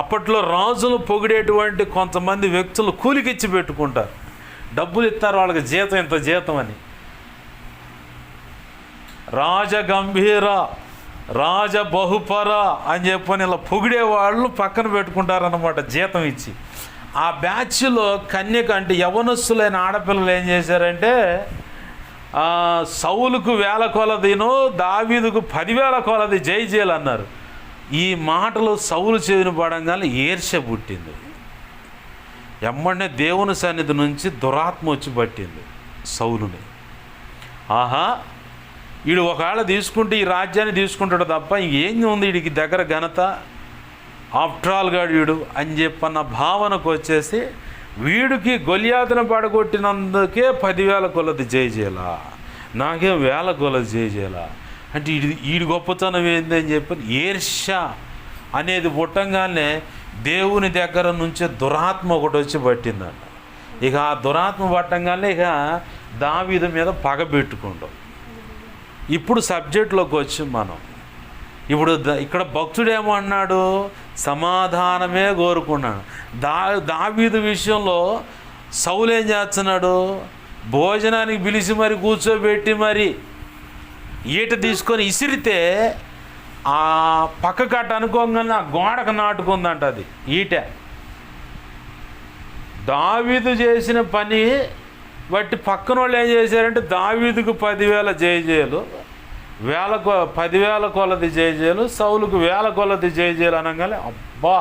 అప్పట్లో రాజులు పొగిడేటువంటి కొంతమంది వ్యక్తులు కూలికిచ్చి పెట్టుకుంటారు, డబ్బులు ఇస్తారు వాళ్ళకి జీతం, ఇంత జీతం అని. రాజగంభీర, రాజ బహుపర అని చెప్పని ఇలా పొగిడేవాళ్ళు పక్కన పెట్టుకుంటారన్నమాట జీతం ఇచ్చి. ఆ బ్యాచ్లో కన్యక అంటే యవనస్తులైన ఆడపిల్లలు ఏం చేశారంటే సౌలుకు 1000 కొలదిను దావీదుకు 10,000 కొలది జై జైలు అన్నారు. ఈ మాటలు సౌలు చెవిని పడంగానే ఈర్ష్య పుట్టింది. ఎమ్మడే దేవుని సన్నిధి నుంచి దురాత్మ వచ్చి పట్టింది సౌలుని. ఆహా, వీడు ఒకవేళ తీసుకుంటే ఈ రాజ్యాన్ని తీసుకుంటాడు తప్ప ఇంకేం ఉంది వీడికి దగ్గర ఘనత, ఆఫ్టర్ ఆల్ గాడు వీడు అని చెప్పన్న భావనకు వచ్చేసి వీడికి గొలియాతును పడగొట్టినందుకే 10,000 కొలది జై చేయాలా, నాకేం 1000 కొలది జై చేయాలా అంటే వీడి గొప్పతనం ఏంది అని చెప్పి ఈర్ష్య అనేది పుట్టంగానే దేవుని దగ్గర నుంచి దురాత్మ ఒకటి వచ్చి పట్టిందంట. ఇక ఆ దురాత్మ పట్టంగానే ఇక దావీదు మీద పగ పెట్టుకుంటాం. ఇప్పుడు సబ్జెక్టులోకి వచ్చి మనం ఇప్పుడు ఇక్కడ భక్తుడేమో అన్నాడు, సమాధానమే కోరుకున్నాడు. దావీదు విషయంలో సౌలు ఏం చేస్తున్నాడు, భోజనానికి పిలిచి మరి కూర్చోబెట్టి మరి ఈట తీసుకొని ఇసిరితే ఆ పక్క కట్ట అనుకోగానే ఆ గోడకు నాటుకుందంట అది ఈట. దావీదు చేసిన పని బట్టి పక్కన వాళ్ళు ఏం చేశారంటే దావీదుకు 10,000 జయజయలు, 10,000 కొలది జయజయలు, సౌలుకు 1000 కొలది జయజయలు అనగానే అబ్బా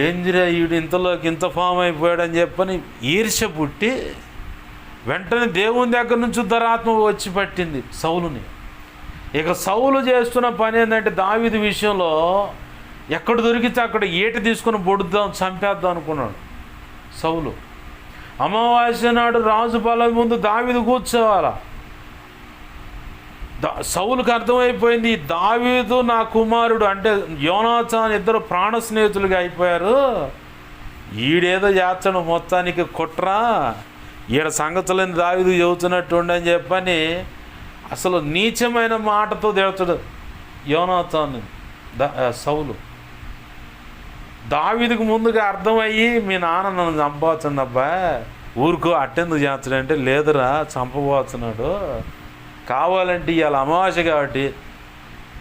ఏందిరా వీడు ఇంతలోకి ఇంత ఫామ్ అయిపోయాడని చెప్పని ఈర్ష్య పుట్టి వెంటనే దేవుని దగ్గర నుంచి దురాత్మ వచ్చి పట్టింది సౌలుని. ఇక సౌలు చేస్తున్న పని ఏంటంటే దావీదు విషయంలో ఎక్కడ దొరికితే అక్కడ ఈట తీసుకుని పొడుద్దాం చంపేద్దాం అనుకున్నాడు సౌలు. అమావాస్య నాడు రాజు బలం ముందు దావీదు కూర్చోవాలా. సౌలుకు అర్థమైపోయింది దావీదు నా కుమారుడు అంటే యోనాతాను ఇద్దరు ప్రాణ స్నేహితులుగా అయిపోయారు, ఈడేదో చేస్తాడు మొత్తానికి కుట్రా, ఈడ సంగతులని దావీదు చెబుతున్నట్టు ఉండని చెప్పని అసలు నీచమైన మాటతో తిడతాడు యోనాతాను సౌలు. దావీదుకు ముందుగా అర్థమయ్యి మీ నాన్న నన్ను చంపవచ్చుంది అబ్బా, ఊరుకో అట్టెందుకు చేస్తాడంటే లేదురా చంపబోతున్నాడు, కావాలంటే ఇవాళ అమావాస్య కాబట్టి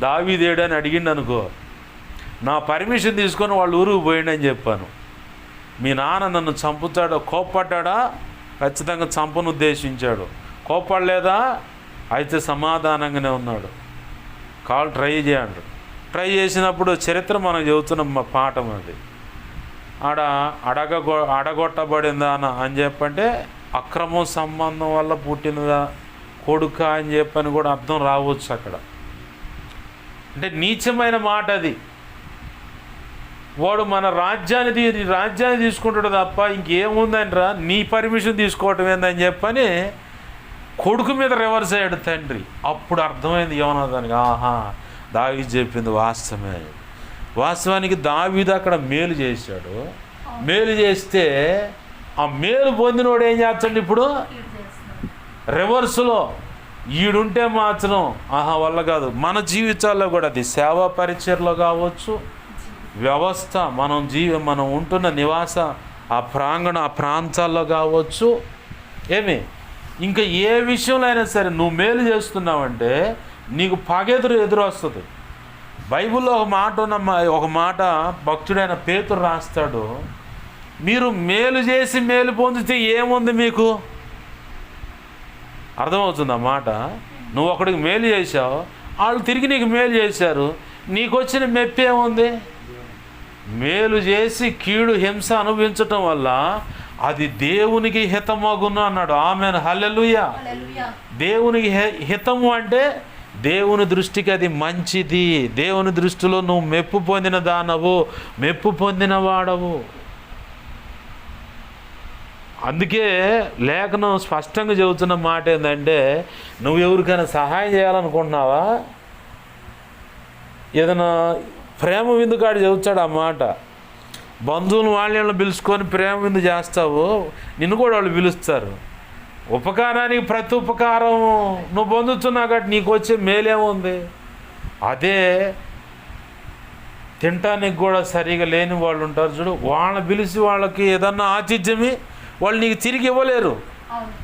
దావీదేడు అని అడిగిండు అనుకో, నా పర్మిషన్ తీసుకొని వాళ్ళ ఊరికి పోయిండు అని చెప్పాను. మీ నాన్న నన్ను చంపుతాడో కోప్పడ్డా, ఖచ్చితంగా చంపను ఉద్దేశించాడు, కోప్పడలేదా అయితే సమాధానంగానే ఉన్నాడు, కాల్ ట్రై చేయండి. ట్రై చేసినప్పుడు చరిత్ర మనం చెబుతున్నాం మా పాఠం అది. అడగొట్టబడిందా అని చెప్పంటే అక్రమం సంబంధం వల్ల పుట్టినదా కొడుక అని చెప్పని కూడా అర్థం రావచ్చు అక్కడ. అంటే నీచమైన మాట అది. వాడు మన రాజ్యాన్ని తీసుకుంటాడు తప్ప ఇంకేముందని రా, నీ పర్మిషన్ తీసుకోవటం ఏందని చెప్పని కొడుకు మీద రివర్స్ అయ్యాడు తండ్రి. అప్పుడు అర్థమైంది యోనాతానికి, ఆహా దావీదు చెప్పింది వాస్తవమే. వాస్తవానికి దావీదు అక్కడ మేలు చేశాడు. మేలు చేస్తే ఆ మేలు పొందినోడు ఏం చేస్తాడు ఇప్పుడు రివర్స్లో, ఈడుంటే మాత్రం ఆహా వల్ల కాదు. మన జీవితాల్లో కూడా అది సేవా పరిచర్లో కావచ్చు, వ్యవస్థ మనం ఉంటున్న నివాస ఆ ప్రాంతాల్లో కావచ్చు, ఏమి ఇంకా ఏ విషయంలో అయినా సరే నువ్వు మేలు చేస్తున్నావంటే నీకు ఎదురు వస్తుంది. బైబిల్లో ఒక మాట భక్తుడైన పేతురు రాస్తాడు, మీరు మేలు చేసి మేలు పొందితే ఏముంది మీకు? అర్థమవుతుంది ఆ మాట. నువ్వు ఒకడికి మేలు చేశావు, వాళ్ళు తిరిగి నీకు మేలు చేశారు, నీకు వచ్చిన మెప్పి ఏముంది? మేలు చేసి కీడు హింస అనుభవించటం వల్ల అది దేవునికి హితమగును అన్నాడు. ఆమెన్, హల్లెలూయా. దేవునికి హితము అంటే దేవుని దృష్టికి అది మంచిది. దేవుని దృష్టిలో నువ్వు మెప్పు పొందిన దానవు, మెప్పు పొందిన వాడవు. అందుకే లేఖనం స్పష్టంగా చెబుతున్న మాట ఏంటంటే, నువ్వు ఎవరికైనా సహాయం చేయాలనుకుంటున్నావా, ఏదైనా ప్రేమ విందు కాడు చెబుతాడు ఆ మాట. బంధువులు వాళ్ళని పిలుచుకొని ప్రేమ విందు చేస్తావు, నిన్ను కూడా వాళ్ళు పిలుస్తారు. ఉపకారానికి ప్రతి ఉపకారం నువ్వు పొందుతున్నావు కాబట్టి నీకు వచ్చే మేలేముంది? అదే తినటానికి కూడా సరిగా లేని వాళ్ళు ఉంటారు చూడు, వాళ్ళని పిలిచి వాళ్ళకి ఏదన్నా ఆతిథ్యమి వాళ్ళు నీకు తిరిగి ఇవ్వలేరు.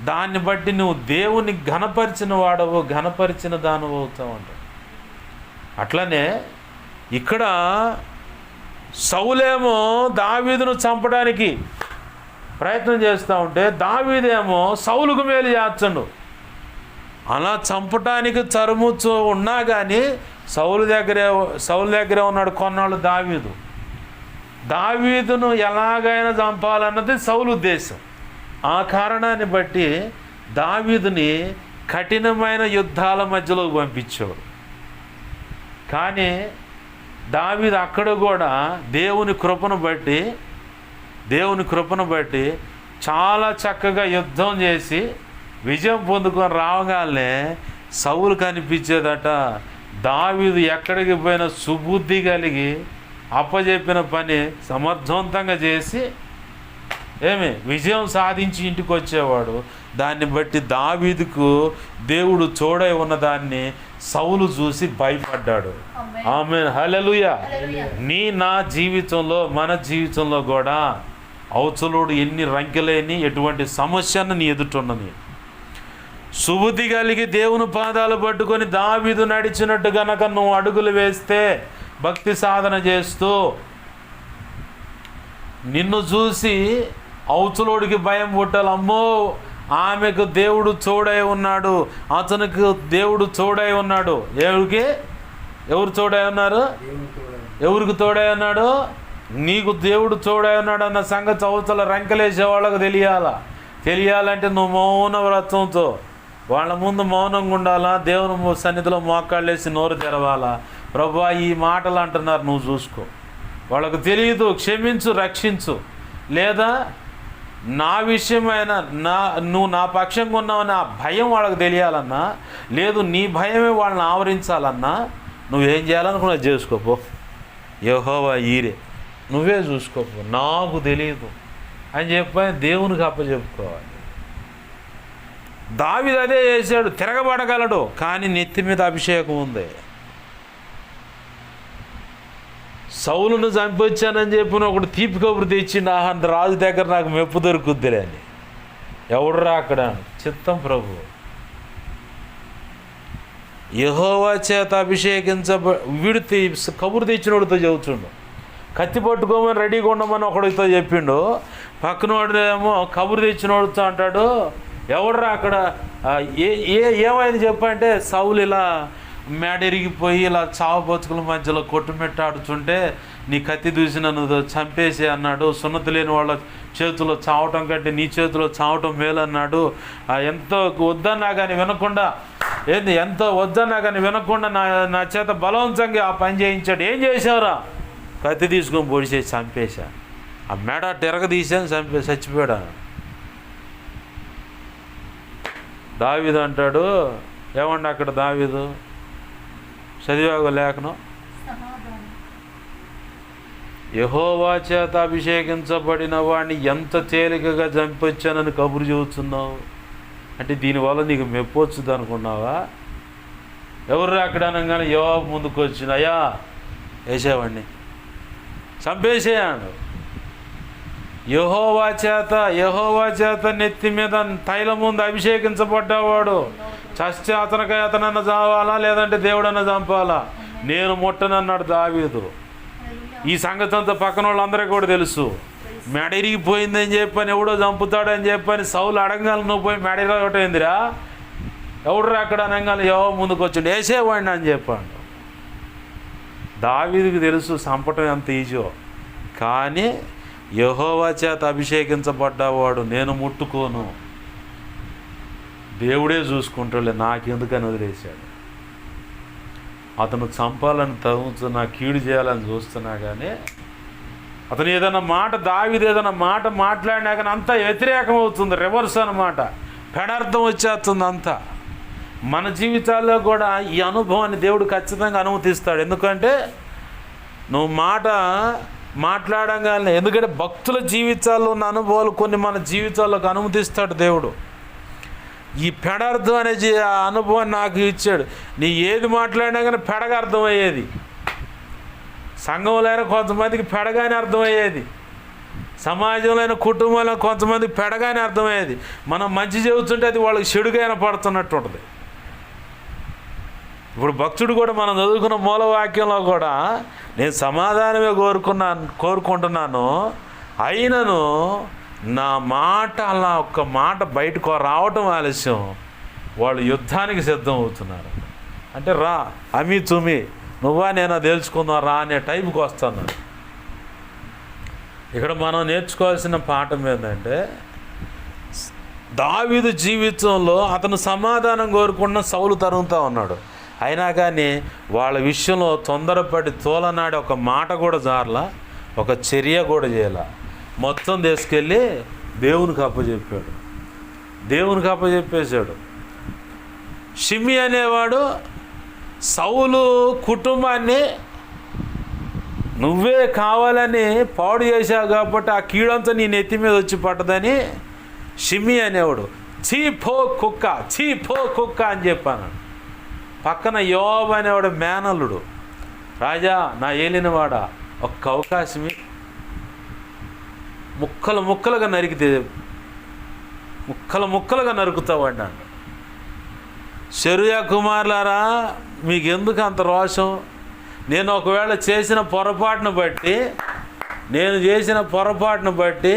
దాన్ని బట్టి నువ్వు దేవుని ఘనపరిచిన వాడవు, ఘనపరిచిన దానవు అవుతావు అంట. అట్లనే ఇక్కడ సౌలేమో దావీదును చంపడానికి ప్రయత్నం చేస్తూ ఉంటే దావీదేమో సౌలుకు మేలు చేస్తుండు. అలా చంపటానికి తరుముచ్చు ఉన్నా కానీ సౌలు దగ్గరే ఉన్నాడు కొన్నాళ్ళు దావీదును ఎలాగైనా చంపాలన్నది సౌలు ఉద్దేశం. ఆ కారణాన్ని బట్టి దావీదుని కఠినమైన యుద్ధాల మధ్యలోకి పంపించాడు. కానీ దావీదు అక్కడ కూడా దేవుని కృపను బట్టి చాలా చక్కగా యుద్ధం చేసి విజయం పొందుకొని రావగానే సౌలు కనిపించేదట దావీదు ఎక్కడికి పోయినా సుబుద్ధి కలిగి అప్పచెప్పిన పని సమర్థవంతంగా చేసి విజయం సాధించి ఇంటికి వచ్చేవాడు. దాన్ని బట్టి దావీదుకు దేవుడు తోడై ఉన్నదాన్ని సౌలు చూసి భయపడ్డాడు. ఆమేన్, హల్లెలూయా. నా జీవితంలో మన జీవితంలో కూడా అవతలోడు ఎన్ని రంకెలేని ఎటువంటి సమస్యను నీ ఎదుటున్నది సుబుద్ధి కలిగి దేవుని పాదాలు పట్టుకొని దావీదు నడిచినట్టు గనక నువ్వు అడుగులు వేస్తే భక్తి సాధన చేస్తూ నిన్ను చూసి అవతలోడికి భయం పుట్టాలి. అమ్మో ఆమెకు దేవుడు తోడై ఉన్నాడు, అతనికి దేవుడు తోడై ఉన్నాడు. ఎవరు తోడై ఉన్నారు? ఎవరికి తోడై ఉన్నాడు? నీకు దేవుడు తోడై ఉన్నాడు అన్న సంగతి అవతల రంకెలేసే వాళ్ళకు తెలియాలంటే నువ్వు మౌన వ్రతంతో వాళ్ళ ముందు మౌనంగా ఉండాలా, దేవుని సన్నిధిలో మోకాళ్ళేసి నోరు తెరవాలా. ప్రభువా ఈ మాటలు అంటున్నారు, నువ్వు చూసుకో, వాళ్ళకు తెలియదు, క్షమించు, రక్షించు. లేదా నా విషయమైనా నువ్వు నా పక్షంగా ఉన్నావని ఆ భయం వాళ్ళకి తెలియాలన్నా, లేదు నీ భయమే వాళ్ళని ఆవరించాలన్నా నువ్వేం చేయాలనుకున్నా చేసుకోపో. యెహోవా ఈరే, నువ్వే చూసుకోపో, నాకు తెలియదు అని చెప్పి దేవునికి అప్పచెప్పుకోవాలి. దావీదు అదే చేశాడు. తిరగబడగలడు కానీ నెత్తి మీద అభిషేకం ఉంది. సౌలును చంపొచ్చానని చెప్పిన ఒకటి తీపి కబురు తెచ్చిండు, రాజు దగ్గర నాకు మెప్పు దొరుకుద్దిలే అని. ఎవడురా అక్కడ? చిత్తం ప్రభు. యెహోవా చేత వీడు కబురు తెచ్చినోడితో చెబుతుండు. కత్తి పట్టుకోమని రెడీగా ఉండమని ఒకడితో చెప్పిండు. పక్కన వాడేమో కబురు తెచ్చినోడితో అంటాడు, ఎవడురా అక్కడ? ఏమైంది చెప్పంటే సౌలు ఇలా మేడెరిగిపోయి ఇలా చావు బతుకుల మధ్యలో కొట్టుమెట్టాడుతుంటే నీ కత్తి దూసి నన్ను చంపేసి అన్నాడు. సున్నతి లేని వాళ్ళ చేతిలో చావటం కంటే నీ చేతిలో చావటం మేలు అన్నాడు. ఎంతో వద్దన్నా కానీ వినకుండా నా చేత బలవంతంగా ఆ పని చేయించాడు. ఏం చేశావురా? కత్తి తీసుకొని పొడిచేసి చంపేశా. ఆ మేడ టెరగ తీసాను, చచ్చిపోయాడు. దావీదు అంటాడు, ఏమండి అక్కడ దావీదు చదివాగో లేఖనం, యెహోవా చేత అభిషేకించబడిన వాడిని ఎంత తేలికగా చంపొచ్చానని కబురు చెబుతున్నావు అంటే దీనివల్ల నీకు మెప్పు వచ్చుద్ది అనుకున్నావా? ఎవరు అక్కడ అనగానే యోవాబు ముందుకు వచ్చిన, అయ్యా వేసేవాడిని చంపేసేయాడు. యెహోవా చేత నెత్తి మీద తైలం ముందు అభిషేకించబడ్డవాడు చస్తే అతనన్నా చావాలా, లేదంటే దేవుడన్నా చంపాలా, నేను ముట్టనన్నాడు దావీదు. ఈ సంగతి అంతా పక్కన వాళ్ళందరికీ కూడా తెలుసు. మెడ ఇరిగిపోయిందని చెప్పని ఎవడో చంపుతాడని చెప్పని సౌలు అడగాలి, నువ్వు పోయి మెడ ఇరగటైందిరా, ఎవడురా అక్కడ అనగానే యెహోవా ముందుకు వచ్చాడు, వేసేవాడిని అని చెప్పాడు. దావీదుకి తెలుసు చంపటం ఎంత ఈజో, కానీ యెహోవా చేత అభిషేకించబడ్డవాడు నేను ముట్టుకోను, దేవుడే చూసుకుంటాడులే నాకెందుకని వదిలేశాడు. అతను చంపాలని తగుతున్నా, కీడు చేయాలని చూస్తున్నా కానీ అతను దావీదు ఏదైనా మాట మాట్లాడినా కానీ అంతా వ్యతిరేకం అవుతుంది, రివర్స్ అన్నమాట, పెడార్థం వచ్చేస్తుంది అంతా. మన జీవితాల్లో కూడా ఈ అనుభవాన్ని దేవుడు ఖచ్చితంగా అనుమతిస్తాడు. ఎందుకంటే నువ్వు మాట్లాడంగానే, ఎందుకంటే భక్తుల జీవితాల్లో ఉన్న అనుభవాలు కొన్ని మన జీవితాల్లోకి అనుమతిస్తాడు దేవుడు. ఈ పెడార్థం అనే అనుభవాన్ని నాకు ఇచ్చాడు. నీ ఏది మాట్లాడినా కానీ పెడగా అర్థమయ్యేది. సంఘంలో కొంతమందికి పెడగానే అర్థమయ్యేది. సమాజంలో కుటుంబంలో కొంతమంది పెడగానే అర్థమయ్యేది. మనం మంచి చెబుతుంటే అది వాళ్ళకి చెడుగా పడుతున్నట్టు ఉంటుంది. ఇప్పుడు భక్తుడు కూడా మనం చదువుకున్న మూలవాక్యంలో కూడా నేను సమాధానమే కోరుకుంటున్నాను, అయినను నా మాట అలా ఒక్క మాట బయటకు రావటం ఆలస్యం, వాళ్ళు యుద్ధానికి సిద్ధం అవుతున్నారు. అంటే రా అమి తుమి నువ్వా నేనా తెలుసుకుందాం రా అనే టైంకి వస్తున్నారు. ఇక్కడ మనం నేర్చుకోవాల్సిన పాఠం ఏంటంటే, దావీదు జీవితంలో అతను సమాధానం కోరుకున్న సౌలు తరుగుతూ ఉన్నాడు. అయినా కానీ వాళ్ళ విషయంలో తొందరపడి తోలనాడి ఒక మాట కూడా జారలా, ఒక చర్య కూడా చేయాల. మొత్తం తీసుకెళ్ళి దేవునికి అప్పచెప్పేశాడు. షిమ్యి అనేవాడు సౌలు కుటుంబాన్ని నువ్వే కావాలని పాడు చేశావు కాబట్టి ఆ కీడంతా నీ నెత్తి మీద వచ్చి పట్టదని షిమ్యి అనేవాడు చీ పో కుక్క అని చెప్పాను. పక్కన యోబు అనేవాడు మేనల్లుడు, రాజా నా ఏలినవాడా ఒక్క అవకాశమే, ముక్కలుగా నరుకుతావు అన్నాడు. సెరూయా కుమారులారా మీకెందుకు అంత రోషం? నేను ఒకవేళ చేసిన పొరపాటును బట్టి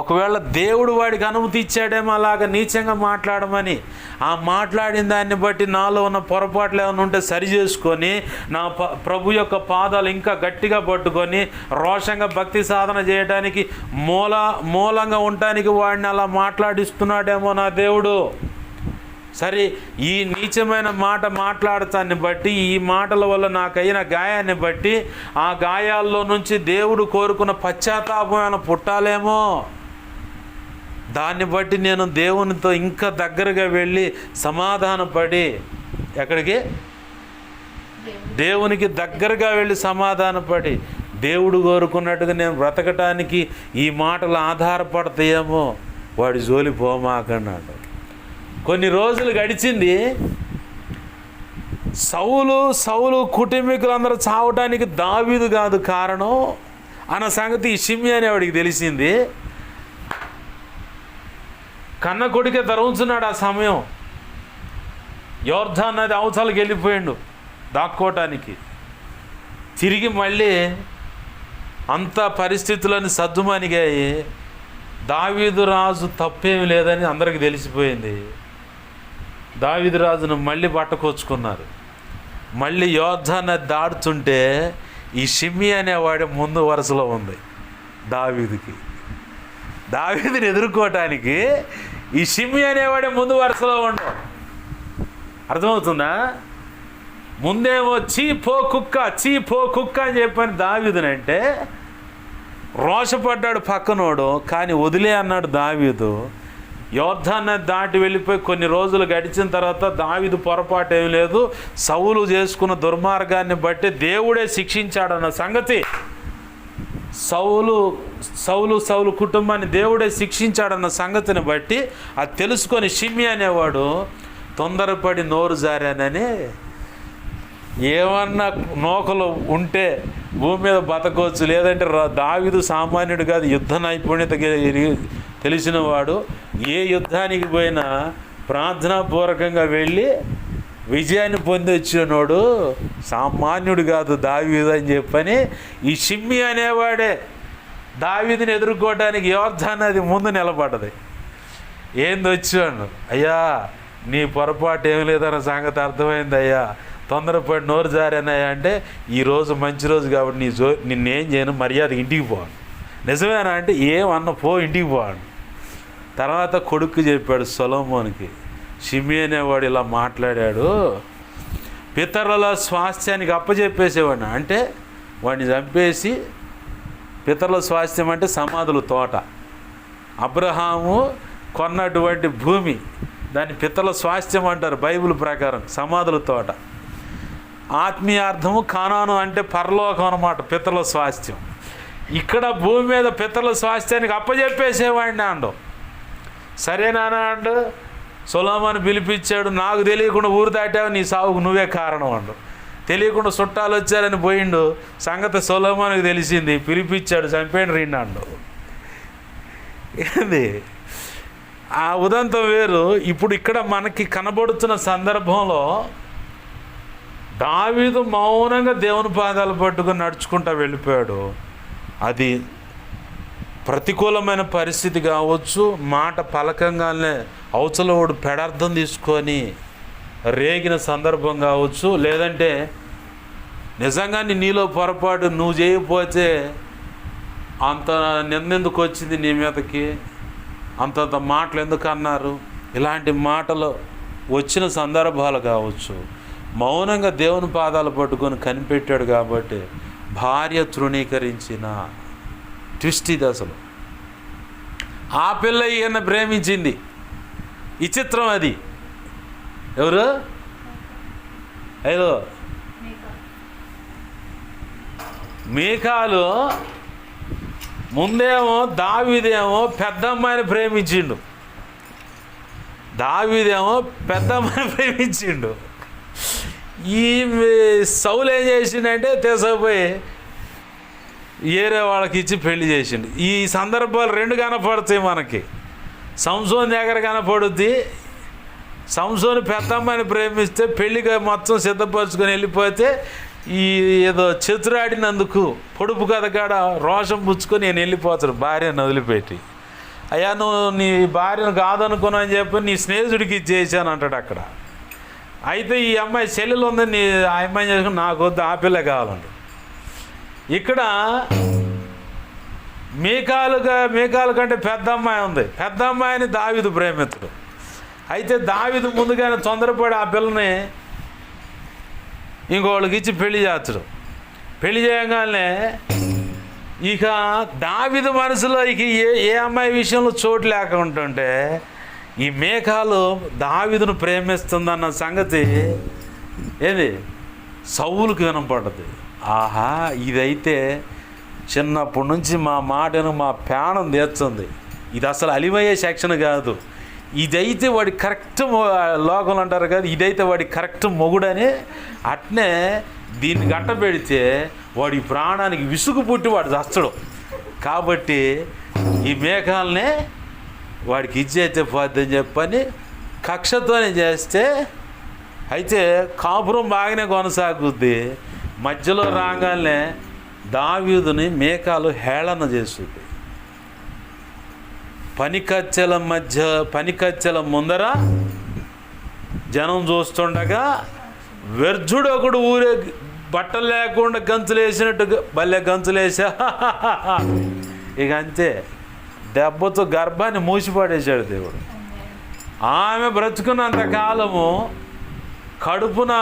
ఒకవేళ దేవుడు వాడికి అనుమతి ఇచ్చాడేమో అలాగ నీచంగా మాట్లాడమని, ఆ మాట్లాడిన దాన్ని బట్టి నాలో ఉన్న పొరపాట్లు ఏమైనా ఉంటే సరి చేసుకొని నా ప్రభు యొక్క పాదాలు ఇంకా గట్టిగా పట్టుకొని రోషంగా భక్తి సాధన చేయడానికి మూలంగా ఉండటానికి వాడిని అలా మాట్లాడిస్తున్నాడేమో నా దేవుడు. సరే, ఈ నీచమైన మాట మాట్లాడటాన్ని బట్టి, ఈ మాటల వల్ల నాకైన గాయాన్ని బట్టి, ఆ గాయాల్లో నుంచి దేవుడు కోరుకున్న పశ్చాత్తాపం పుట్టాలేమో, దాన్ని బట్టి నేను దేవునితో ఇంకా దగ్గరగా వెళ్ళి సమాధానపడి, ఎక్కడికి? దేవునికి దగ్గరగా వెళ్ళి సమాధానపడి దేవుడు కోరుకున్నట్టుగా నేను బ్రతకటానికి ఈ మాటలు ఆధారపడతాయేమో, వాడి జోలి పోమాకన్నాడు. కొన్ని రోజులు గడిచింది. సౌలు కుటుంబీకులందరూ చావటానికి దావీదు కాదు కారణం అన్న సంగతి ఈ షిమ్యి అనేవాడికి తెలిసింది. కన్న కొడుకే తరుముతున్నాడు. ఆ సమయం యోర్దాను నది అవతలకి వెళ్ళిపోయాడు దాక్కోవటానికి. తిరిగి మళ్ళీ అంత పరిస్థితులను సద్దుమణిగాయి. దావీదు రాజు తప్పేమి లేదని అందరికీ తెలిసిపోయింది. దావీదు రాజును మళ్ళీ పట్టుకొచ్చుకున్నారు. మళ్ళీ యోర్దాను నది దాడుతుంటే ఈ షిమ్యి అనేవాడు ముందు వరుసలో ఉంది. దావీదుని ఎదుర్కోవటానికి ఈ షిమ్యి అనేవాడే ముందు వరుసలో ఉండవు. అర్థమవుతుందా? ముందేమో చీ పో కుక్క అని చెప్పని దావీదునంటే రోషపడ్డాడు పక్కనోడు, కానీ వదిలే అన్నాడు దావీదు. యోర్దాను నది దాటి వెళ్ళిపోయి కొన్ని రోజులు గడిచిన తర్వాత దావీదు పొరపాటు ఏమి లేదు, సౌలు చేసుకున్న దుర్మార్గాన్ని బట్టి దేవుడే శిక్షించాడన్న సంగతి, సౌలు కుటుంబాన్ని దేవుడే శిక్షించాడన్న సంగతిని బట్టి అది తెలుసుకొని షిమ్యి అనేవాడు తొందరపడి నోరు జారానని, ఏమన్నా నూకలు ఉంటే భూమి మీద బతకవచ్చు, లేదంటే దావీదు సామాన్యుడు కాదు, యుద్ధ నైపుణ్యత తెలిసిన వాడు, ఏ యుద్ధానికి పోయినా ప్రార్థనాపూర్వకంగా వెళ్ళి విజయాన్ని పొంది వచ్చినోడు, సామాన్యుడు కాదు దావీదు అని చెప్పని ఈ షిమ్యి అనేవాడే దావీదుని ఎదుర్కోవడానికి యోర్దాను నది ముందు నిలబడ్డది. ఏంది వచ్చాను, అయ్యా నీ పొరపాటు ఏమి లేదన్న సంగతి అర్థమైంది అయ్యా, తొందరపడి నోరు జారానయ్యా అంటే, ఈరోజు మంచి రోజు కాబట్టి నిన్నేం చేయను, మర్యాద ఇంటికి పోను. నిజమేనా అంటే ఏమన్నా పో ఇంటికి పోను. తర్వాత కొడుకు చెప్పాడు సొలొమోనుకి, షిమ్యి అనేవాడు ఇలా మాట్లాడాడు, పితరుల స్వాస్థ్యానికి అప్పచెప్పేసేవాడిని, అంటే వాడిని చంపేసి, పితరుల స్వాస్థ్యం అంటే సమాధుల తోట, అబ్రహాము కొన్నటువంటి భూమి, దాన్ని పితరుల స్వాస్థ్యం అంటారు బైబిల్ ప్రకారం, సమాధుల తోట. ఆత్మీయార్థము కానాను అంటే పరలోకం అన్నమాట, పితరుల స్వాస్థ్యం. ఇక్కడ భూమి మీద పితరుల స్వాస్థ్యానికి అప్పచెప్పేసేవాడిని అండు. సరేనా అండు. సొలొమోను పిలిపించాడు, నాకు తెలియకుండా ఊరు దాటావు, నీ సావుకు నువ్వే కారణం అండు. తెలియకుండా చుట్టాలు వచ్చారని పోయిండు, సంగతి సొలొమోనుకు తెలిసింది, పిలిపించాడు, చంపేయండి రిండి అండు. ఏంది ఆ ఉదంతం వేరు. ఇప్పుడు ఇక్కడ మనకి కనబడుతున్న సందర్భంలో దావీదు మౌనంగా దేవుని పాదాలు పట్టుకొని నడుచుకుంటూ వెళ్ళిపోయాడు. అది ప్రతికూలమైన పరిస్థితి కావచ్చు, మాట పలకంగానే అవతలవాడు పెడార్థం తీసుకొని రేగిన సందర్భం కావచ్చు, లేదంటే నిజంగానే నీలో పొరపాటు నువ్వు చేయకపోతే అంత నిందెందుకు వచ్చింది నీ మీదకి, అంతంత మాటలు ఎందుకు అన్నారు, ఇలాంటి మాటలు వచ్చిన సందర్భాలు కావచ్చు. మౌనంగా దేవుని పాదాలు పట్టుకొని కనిపెట్టాడు కాబట్టి భార్య తృణీకరించిన ట్విస్ట్ ఇది. అసలు ఆ పిల్ల ఈయన ప్రేమించింది. విచిత్రం అది. ఎవరు? ఏదో మీకాలు. ముందేమో దావీదేమో పెద్దమ్మాయిని ప్రేమించిండు, దావీదేమో పెద్దమ్మాయిని ప్రేమించిండు. ఈ సౌలు ఏం చేసిండంటే తీసుకుపోయి ఏరే వాళ్ళకి ఇచ్చి పెళ్లి చేసిండు. ఈ సందర్భాలు రెండు కనపడతాయి మనకి. సంసోన్ దగ్గర కనపడుద్ది. సంసోను పెద్దమ్మాయిని ప్రేమిస్తే పెళ్లిగా మొత్తం సిద్ధపరచుకొని వెళ్ళిపోతే ఈ ఏదో చెతురాడినందుకు పొడుపు కథ కాడ రోషం పుచ్చుకొని నేను వెళ్ళిపోతాడు భార్యను వదిలిపెట్టి. అయ్యా నువ్వు నీ భార్యను కాదనుకున్నావు అని చెప్పి నీ స్నేహితుడికి ఇచ్చేసాను అంటాడు అక్కడ. అయితే ఈ అమ్మాయి చెల్లెలు ఉందని నీ ఆ అమ్మాయి చేసుకుని నాకు వద్దు, ఆ పిల్లే కావాలంట. ఇక్కడ మీకాలు కంటే పెద్ద అమ్మాయి ఉంది. పెద్ద అమ్మాయిని దావీదు ప్రేమితుడు. అయితే దావీదు ముందుగానే తొందరపడి ఆ పిల్లని ఇంకోళ్ళకి ఇచ్చి పెళ్లి చేస్తాడు. పెళ్లి చేయగానే ఇక దావీదు మనసులో ఇక ఏ అమ్మాయి విషయంలో చోటు లేకుంటుంటే ఈ మీకాలు దావీదును ప్రేమిస్తుందన్న సంగతి ఏది సౌలుకి వినపడ్డది. ఆహా, ఇదైతే చిన్నప్పటి నుంచి మా మాటను మా ప్రాణం తీర్చుంది. ఇది అసలు అలిమయ్యే సెక్షన్ కాదు. ఇదైతే వాడి కరెక్ట్ లోకంలో అంటారు కదా, ఇదైతే వాడి కరెక్ట్ మొగుడని అట్నే దీన్ని గంట పెడితే వాడి ప్రాణానికి విసుగు పుట్టి వాడు చచ్చడు. కాబట్టి ఈ మేఘాలనే వాడికి ఇచ్చేస్తే పోద్దని చెప్పని కక్షతోనే చేస్తే అయితే కాపురం బాగానే కొనసాగుద్ది. మధ్యలో రాగానే దావీదుని మేకాలు హేళన చేస్తుంది. పనికచ్చెల ముందర జనం చూస్తుండగా వ్యర్థుడు ఒకడు ఊరే బట్టలు లేకుండా గంతులు వేసినట్టు భలే గంతులు వేసా. ఇక అంతే, దెబ్బతో గర్భాన్ని మూసిపడేశాడు దేవుడు. ఆమె బ్రతుకున్నంత కాలము కడుపున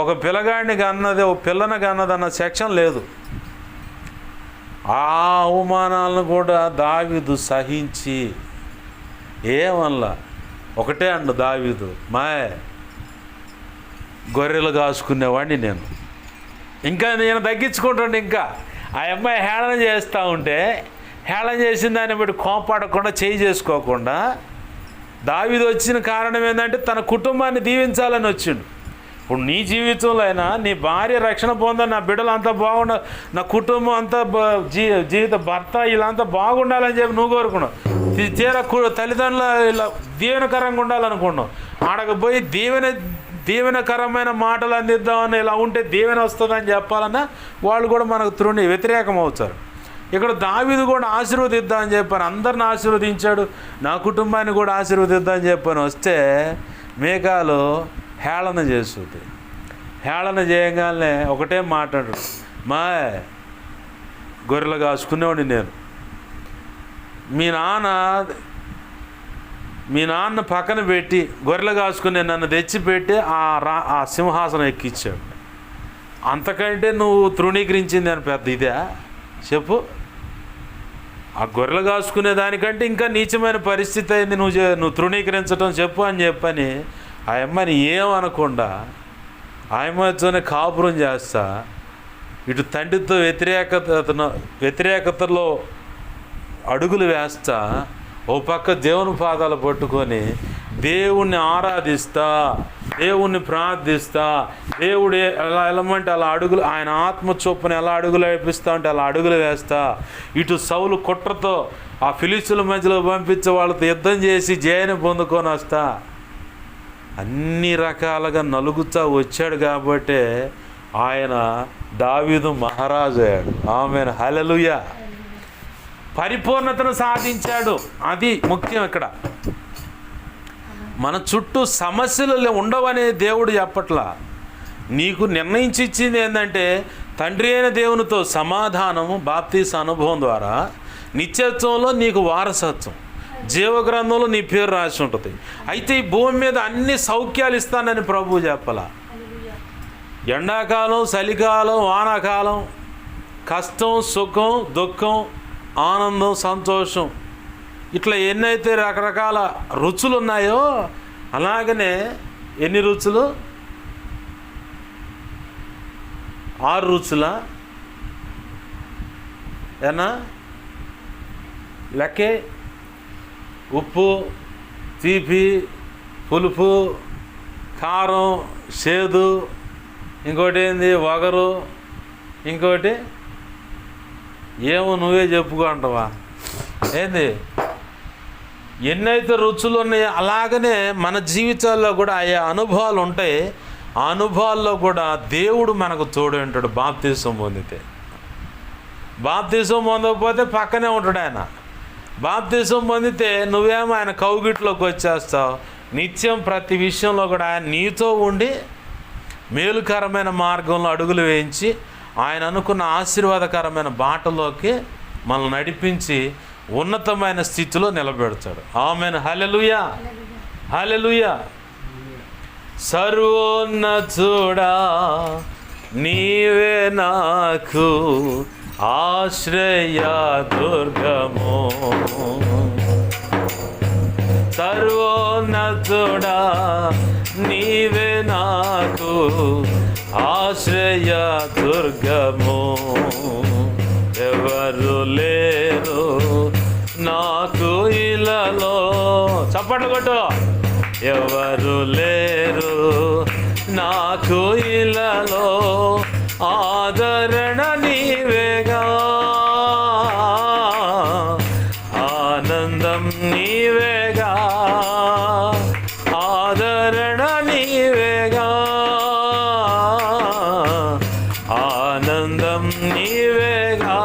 ఒక పిల్లగాడిని కన్నది, ఒక పిల్లని కన్నదన్న సెక్షన్ లేదు. ఆ అవమానాలను కూడా దావీదు సహించి ఏమల్లా ఒకటే అండు దావీదు, గొర్రెలు కాసుకునేవాడిని నేను. ఇంకా నేను తగ్గించుకుంటుండే. ఇంకా ఆ అమ్మాయి హేళన చేస్తూ ఉంటే హేళన చేసిన దాన్ని బట్టి కోపాడకుండా చేయి చేసుకోకుండా దావీదు వచ్చిన కారణం ఏంటంటే తన కుటుంబాన్ని దీవించాలని వచ్చిండు. ఇప్పుడు నీ జీవితంలో అయినా నీ భార్య రక్షణ పొందాలి, నా బిడ్డలు అంతా బాగుండాలి, నా కుటుంబం అంతా జీవిత భర్త ఇలా అంతా బాగుండాలని చెప్పి నువ్వు కోరుకున్నావు. తీరా తల్లిదండ్రులు ఇలా దీవెనకరంగా ఉండాలనుకున్నావు. ఆడకపోయి దీవెనకరమైన మాటలు అందిద్దామని ఇలా ఉంటే దీవెన వస్తుందని చెప్పాలన్నా వాళ్ళు కూడా మనకు వ్యతిరేకం అవుతారు. ఇక్కడ దావీదు కూడా ఆశీర్వదిద్దామని చెప్పాను, అందరిని ఆశీర్వదించాడు, నా కుటుంబాన్ని కూడా ఆశీర్వదిద్దామని చెప్పాను. వస్తే మేఘాలు హేళన చేస్తుంది. హేళన చేయగానే ఒకటే మాట్లాడు, గొర్రెలు కాసుకునేవాడిని నేను. మీ నాన్న పక్కన పెట్టి గొర్రెలు కాసుకుని నన్ను తెచ్చిపెట్టి ఆ సింహాసనం ఎక్కించాడు. అంతకంటే నువ్వు తృణీకరించింది అని పెద్ద ఇదే చెప్పు. ఆ గొర్రెలు కాసుకునే దానికంటే ఇంకా నీచమైన పరిస్థితి అయింది నువ్వు తృణీకరించడం చెప్పు అని చెప్పని ఆ అమ్మని ఏమనకుండా ఆ అమ్మతోనే కాపురం చేస్తా, ఇటు తండ్రితో వ్యతిరేకతలో అడుగులు వేస్తా, ఓ పక్క దేవుని పాదాలు పట్టుకొని దేవుణ్ణి ఆరాధిస్తా, దేవుణ్ణి ప్రార్థిస్తా, దేవుడు ఎలా వెళ్ళమంటే అలా అడుగులు, ఆయన ఆత్మ చొప్పున ఎలా అడుగులు వేపిస్తా అంటే అలా అడుగులు వేస్తా. ఇటు సౌలు కుట్రతో ఆ ఫిలిష్తుల మధ్యలో పంపించే వాళ్ళతో యుద్ధం చేసి జయాన్ని పొందుకొని వస్తా. అన్ని రకాలుగా నలుగుతా వచ్చాడు కాబట్టే ఆయన దావీదు మహారాజు అయ్యాడు. ఆమేన్, హల్లెలూయా. పరిపూర్ణతను సాధించాడు. అది ముఖ్యం. ఇక్కడ మన చుట్టూ సమస్యలు ఉండవనే దేవుడు చెప్పట్లా. నీకు నిర్ణయించి ఇచ్చింది ఏంటంటే తండ్రి అయిన దేవునితో సమాధానము బాప్తీస అనుభవం ద్వారా, నిత్యత్వంలో నీకు వారసత్వం, జీవగ్రంథంలో నీ పేరు రాసి ఉంటుంది. అయితే ఈ భూమి మీద అన్ని సౌఖ్యాలు ఇస్తానని ప్రభువు చెప్పలా. ఎండాకాలం, చలికాలం, వానాకాలం, కష్టం, సుఖం, దుఃఖం, ఆనందం, సంతోషం, ఇట్లా ఎన్నైతే రకరకాల రుచులు ఉన్నాయో అలాగనే ఎన్ని రుచులు? 6 రుచులా? ఏనా లెక్కే? ఉప్పు, తీపి, పులుపు, కారం, చేదు, ఇంకోటి ఏంది వగరు, ఇంకోటి ఏమో నువ్వే చెప్పుకుంటావా ఏంది? ఎన్నైతే రుచులు ఉన్నాయో అలాగనే మన జీవితాల్లో కూడా ఆయా అనుభవాలు ఉంటాయి. ఆ అనుభవాల్లో కూడా దేవుడు మనకు తోడు ఉంటాడు. బాప్తీసం పొందితే, బాప్తీసం పొందకపోతే పక్కనే ఉంటాడు ఆయన. బాప్తీసం పొందితే నువ్వేమో ఆయన కౌగిట్లోకి వచ్చేస్తావు. నిత్యం ప్రతి విషయంలో కూడా ఆయన నీతో ఉండి మేలుకరమైన మార్గంలో అడుగులు వేయించి ఆయన అనుకున్న ఆశీర్వాదకరమైన బాటలోకి మనల్ని నడిపించి ఉన్నతమైన స్థితిలో నిలబెడతాడు. ఆమేన్, హల్లెలూయా, హల్లెలూయా. సర్వోన్నతుడా నీవే నాకు ఆశ్రయ దుర్గము, సర్వోన్నతుడా నీవే నాకు ఆశ్రయ దుర్గము, ఎవరు లేరు నాకు ఇలాలో. చప్పట్లు కొట్టు. ఎవరు లేరు నాకు ఇలాలో, ఆదరణ నీవేగా, ఆనందం నీవేగా, ఆదరణ నీవేగా, ఆనందం నీవేగా.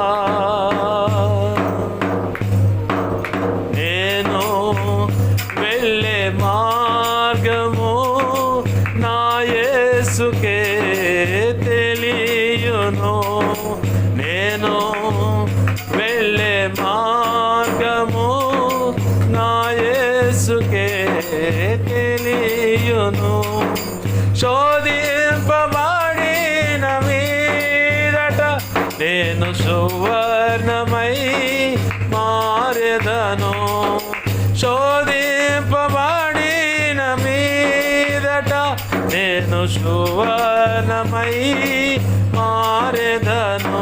నేను వెళ్ళే మార్గము నా యేసుకే తెలియును, నేను వెళ్ళే మార్గము నా యేసుకే తెలియును. శోధింపబడిన మీదట నేను సువర్ణమై మారెదను, శోధింపబడిన మీదట నేను సువర్ణమై మారెదను.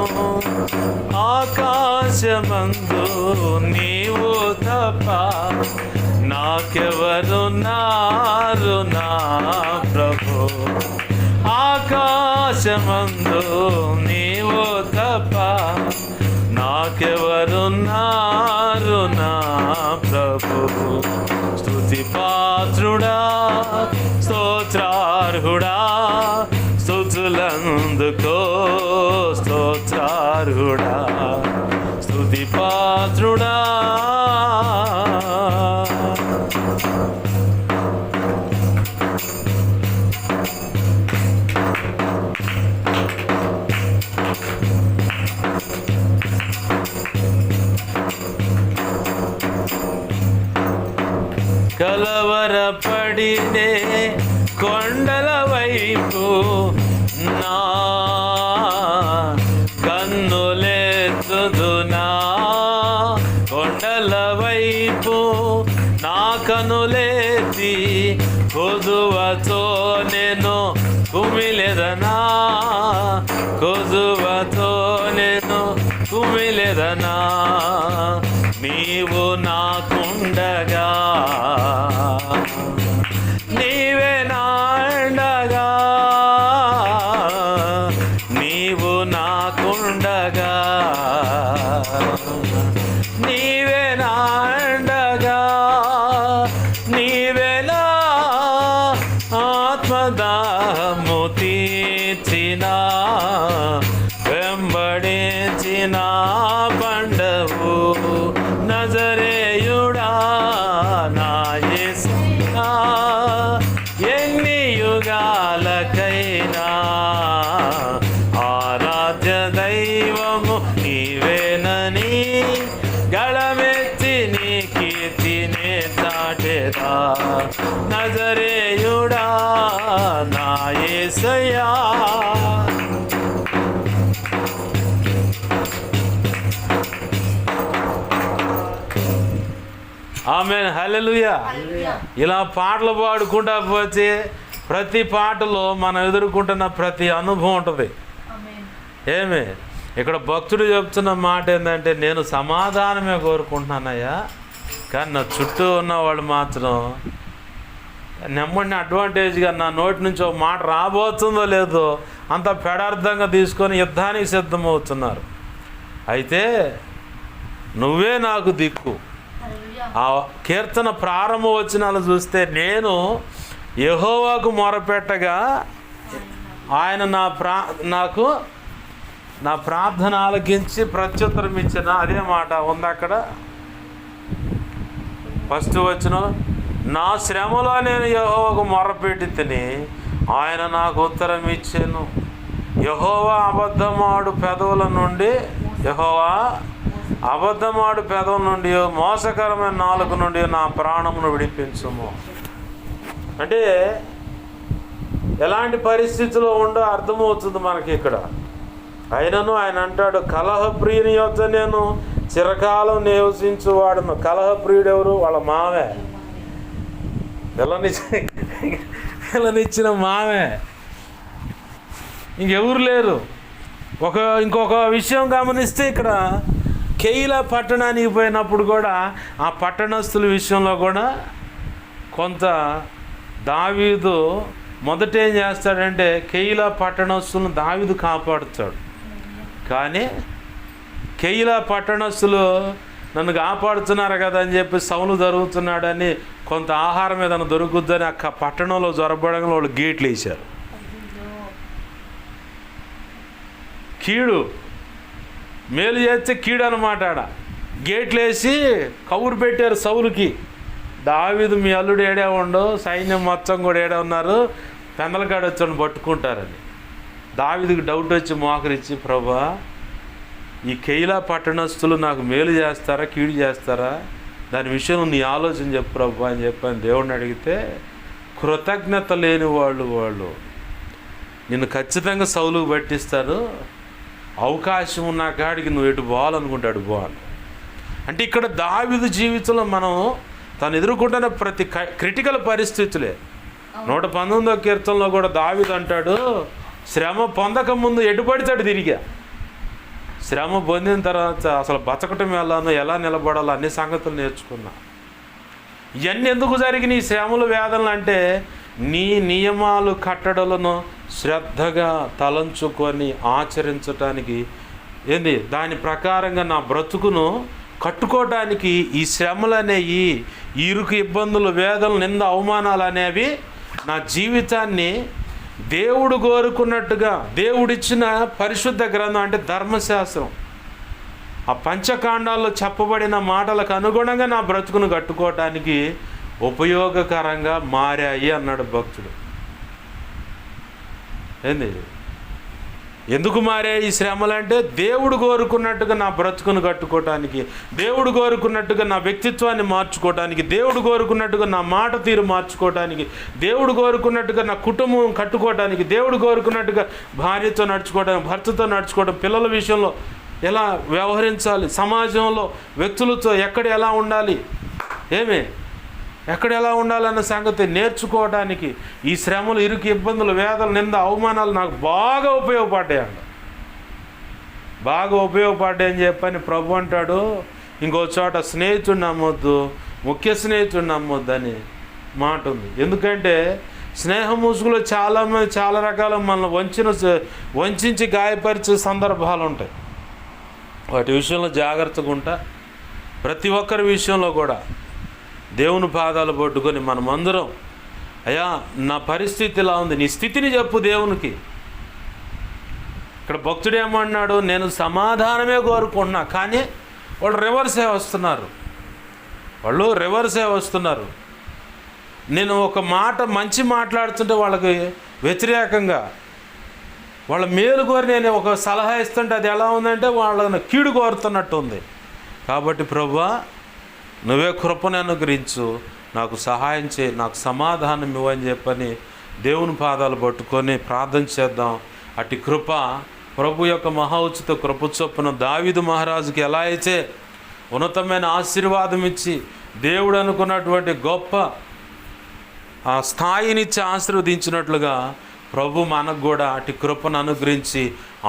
ఆకాశమందు నీవు తప్ప నాకెవరున్నారు నా ప్రభు, ఆకాశమందు నీవు తప్ప నాకెవరున్నారు నా ప్రభు. స్తుతి పాత్రుడా, స్తోత్రార్హుడా, స్తుతులందుకో స్తోత్రార్హుడా, స్తుతి పాత్రుడా. కలవరపడినే కొండల వైపు నా కన్నులెత్తుదునా, కొండల వైపు నా కన్నులెత్తి కొదువతో నేను కుమిలెదనా, కొదువతో నేను కుమిలెదనా. నీవు నాకుండగా, నీవే నాండగా, నీవేలా ఆత్మదాహము తీర్చిన వెంబడించిన బండవు నజరేయుడా నా యేసయ్యా ఎన్ని యుగాలకైనా ఆరాధ్య దైవము నీవేనని గళమెత్తి నీ కీర్తినే చాటెదా నజరేయుడా నా యేసయ్యా. ఆమేన్, హల్లెలూయా. ఇలా పాటలు పాడుకుంటా పోతే ప్రతి పాటలో మనం ఎదుర్కొంటున్న ప్రతి అనుభవం ఉంటుంది. ఏమి ఇక్కడ భక్తుడు చెప్తున్న మాట ఏంటంటే, నేను సమాధానమే కోరుకుంటున్నానయ్యా, కానీ నా చుట్టూ ఉన్న వాళ్ళు మాత్రం నెమ్మడిని అడ్వాంటేజ్గా నా నోటి నుంచి ఒక మాట రాబోతుందో లేదో అంత పెడార్థంగా తీసుకొని యుద్ధానికి సిద్ధమవుతున్నారు. అయితే నువ్వే నాకు దిక్కు. ఆ కీర్తన ప్రారంభ వచనాలు చూస్తే, నేను యెహోవాకు మొరపెట్టగా ఆయన నాకు నా ప్రార్థన ఆలకించి ప్రత్యుత్తరం ఇచ్చిన అదే మాట ఉంది అక్కడ. ఫస్ట్ వచనం, నా శ్రమలో నేను యెహోవాకు మొరపెట్టి తిని ఆయన నాకు ఉత్తరం ఇచ్చాను. యెహోవా అబద్ధమాడు పెదవుల నుండి మోసకరమైన నాలుక నుండి నా ప్రాణమును విడిపించుము. అంటే ఎలాంటి పరిస్థితిలో ఉండో అర్థమవుతుంది మనకి ఇక్కడ. అయినను ఆయన అంటాడు, కలహప్రియుని యొద్ద నేను చిరకాలం నివసించువాడును. కలహప్రియుడు ఎవరు? వాళ్ళ మామే, పిల్లనిచ్చిన మామే, ఇంకెవరు లేరు. ఇంకొక విషయం గమనిస్తే, ఇక్కడ కెయిలా పట్టణానికి పోయినప్పుడు కూడా ఆ పట్టణస్తుల విషయంలో కూడా కొంత దావీదు మొదట ఏం చేస్తాడంటే, కెయిలా పట్టణస్తులను దావీదు కాపాడుతాడు. కానీ కెయిలా పట్టణస్తులు నన్ను కాపాడుతున్నారు కదా అని చెప్పి సౌలు జరుగుతున్నాడని కొంత ఆహారం ఏదైనా దొరుకుద్దని అక్క పట్టణంలో జొరబడంలో వాళ్ళు గేట్లు వేశారు. కీడు మేలు చేస్తే కీడు అనమాట. ఆడ గేట్లు వేసి కబురు పెట్టారు సౌలుకి, దావీదు మీ అల్లుడు ఏడే ఉండు, సైన్యం మొత్తం కూడా ఏడే ఉన్నారు, పెందలకాడ వచ్చి పట్టుకుంటారని. దావీదుకి డౌట్ వచ్చి మోకరిచ్చి, ప్రభా ఈ కెయిలా పట్టణస్తులు నాకు మేలు చేస్తారా కీడు చేస్తారా, దాని విషయంలో నీ ఆలోచన చెప్పు ప్రభా అని చెప్పని దేవుడిని అడిగితే, కృతజ్ఞత లేని వాళ్ళు నిన్ను ఖచ్చితంగా సౌలుకు పట్టిస్తారు, అవకాశం ఉన్న కాడికి నువ్వు ఎటు పోవాలనుకుంటాడు పోవాలి. అంటే ఇక్కడ దావీదు జీవితంలో మనం తను ఎదుర్కొంటున్న ప్రతి క్రిటికల్ పరిస్థితులే. 119వ కీర్తనలో కూడా దావీదు అంటాడు, శ్రమ పొందక ముందు ఎటుపడితాడు తిరిగా, శ్రమ పొందిన తర్వాత అసలు బతకటం ఎలా నిలబడాలో అన్ని సంగతులు నేర్చుకున్నా. ఇవన్నీ ఎందుకు జరిగినాయి శ్రమలు వేదనలు అంటే, నీ నియమాలు కట్టడలను శ్రద్ధగా తలంచుకొని ఆచరించటానికి దాని ప్రకారంగా నా బ్రతుకును కట్టుకోవటానికి ఈ శ్రమలు అనేవి, ఇరుకు ఇబ్బందులు, వేదనలు, నింద, అవమానాలు అనేవి నా జీవితాన్ని దేవుడు కోరుకున్నట్టుగా, దేవుడిచ్చిన పరిశుద్ధ గ్రంథం అంటే ధర్మశాస్త్రం, ఆ పంచకాండాల్లో చెప్పబడిన మాటలకు అనుగుణంగా నా బ్రతుకును కట్టుకోవటానికి ఉపయోగకరంగా మారాయి అన్నాడు భక్తుడు. ఎందుకు మారాయి ఈ శ్రమలు అంటే, దేవుడు కోరుకున్నట్టుగా నా బ్రతుకును కట్టుకోవటానికి, దేవుడు కోరుకున్నట్టుగా నా వ్యక్తిత్వాన్ని మార్చుకోవటానికి, దేవుడు కోరుకున్నట్టుగా నా మాట తీరు మార్చుకోవటానికి, దేవుడు కోరుకున్నట్టుగా నా కుటుంబం కట్టుకోవటానికి, దేవుడు కోరుకున్నట్టుగా భార్యతో నడుచుకోవడానికి, భర్తతో నడుచుకోవడం, పిల్లల విషయంలో ఎలా వ్యవహరించాలి, సమాజంలో వ్యక్తులతో ఎక్కడ ఎలా ఉండాలి, ఎక్కడ ఎలా ఉండాలన్న సంగతి నేర్చుకోవడానికి ఈ శ్రమలు, ఇరుకు ఇబ్బందులు, వేదనలు, నింద, అవమానాలు నాకు బాగా ఉపయోగపడ్డాయని చెప్పని ప్రభు అంటాడు. ఇంకో చోట స్నేహితుడిని నమ్మొద్దు, ముఖ్య స్నేహితుడిని నమ్మొద్దు అని మాట ఉంది. ఎందుకంటే స్నేహ ముసుగులో చాలామంది చాలా రకాల మనల్ని వంచి గాయపరిచే సందర్భాలు ఉంటాయి. వాటి విషయంలో జాగ్రత్తగా ఉంటా. ప్రతి ఒక్కరి విషయంలో కూడా దేవుని పాదాలు పట్టుకొని మనమందరం, అయ్యా నా పరిస్థితి ఇలా ఉంది, నీ స్థితిని చెప్పు దేవునికి. ఇక్కడ భక్తుడు ఏమన్నాడు, నేను సమాధానమే కోరుకుంటున్నా, కానీ వాళ్ళు రివర్సే వస్తున్నారు. నేను ఒక మాట మంచి మాట్లాడుతుంటే వాళ్ళకి వ్యతిరేకంగా, వాళ్ళ మేలు కోరి నేను ఒక సలహా ఇస్తుంటే అది ఎలా ఉందంటే వాళ్ళని కీడు కోరుతున్నట్టు ఉంది. కాబట్టి ప్రభువా, నువ్వే కృపను అనుగ్రహించు, నాకు సహాయం చేయి, నాకు సమాధానం ఇవ్వని చెప్పని దేవుని పాదాలు పట్టుకొని ప్రార్థన చేద్దాం. అటు కృప ప్రభు యొక్క మహా ఉచిత కృప చొప్పున దావీదు మహారాజుకి ఎలా అయితే ఉన్నతమైన ఆశీర్వాదం ఇచ్చి దేవుడు అనుకున్నటువంటి గొప్ప ఆ స్థాయినిచ్చి ఆశీర్వదించినట్లుగా ప్రభు మనకు కూడా అటు కృపను అనుగ్రహించి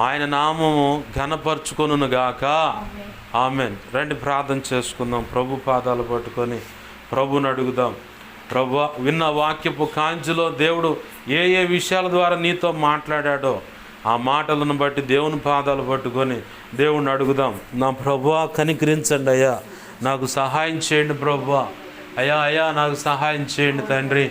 ఆయన నామము ఘనపరుచుకొనుగాక. ఆమేన్. రండి ప్రార్థన చేసుకుందాం. ప్రభు పాదాలు పట్టుకొని ప్రభుని అడుగుదాం. ప్రభు, విన్న వాక్యపు కాంతిలో దేవుడు ఏ ఏ విషయాల ద్వారా నీతో మాట్లాడాడో ఆ మాటలను బట్టి దేవుని పాదాలు పట్టుకొని దేవుణ్ణి అడుగుదాం. నా ప్రభువా, కనికరించండి అయ్యా, నాకు సహాయం చేయండి ప్రభువా. అయ్యా నాకు సహాయం చేయండి తండ్రి.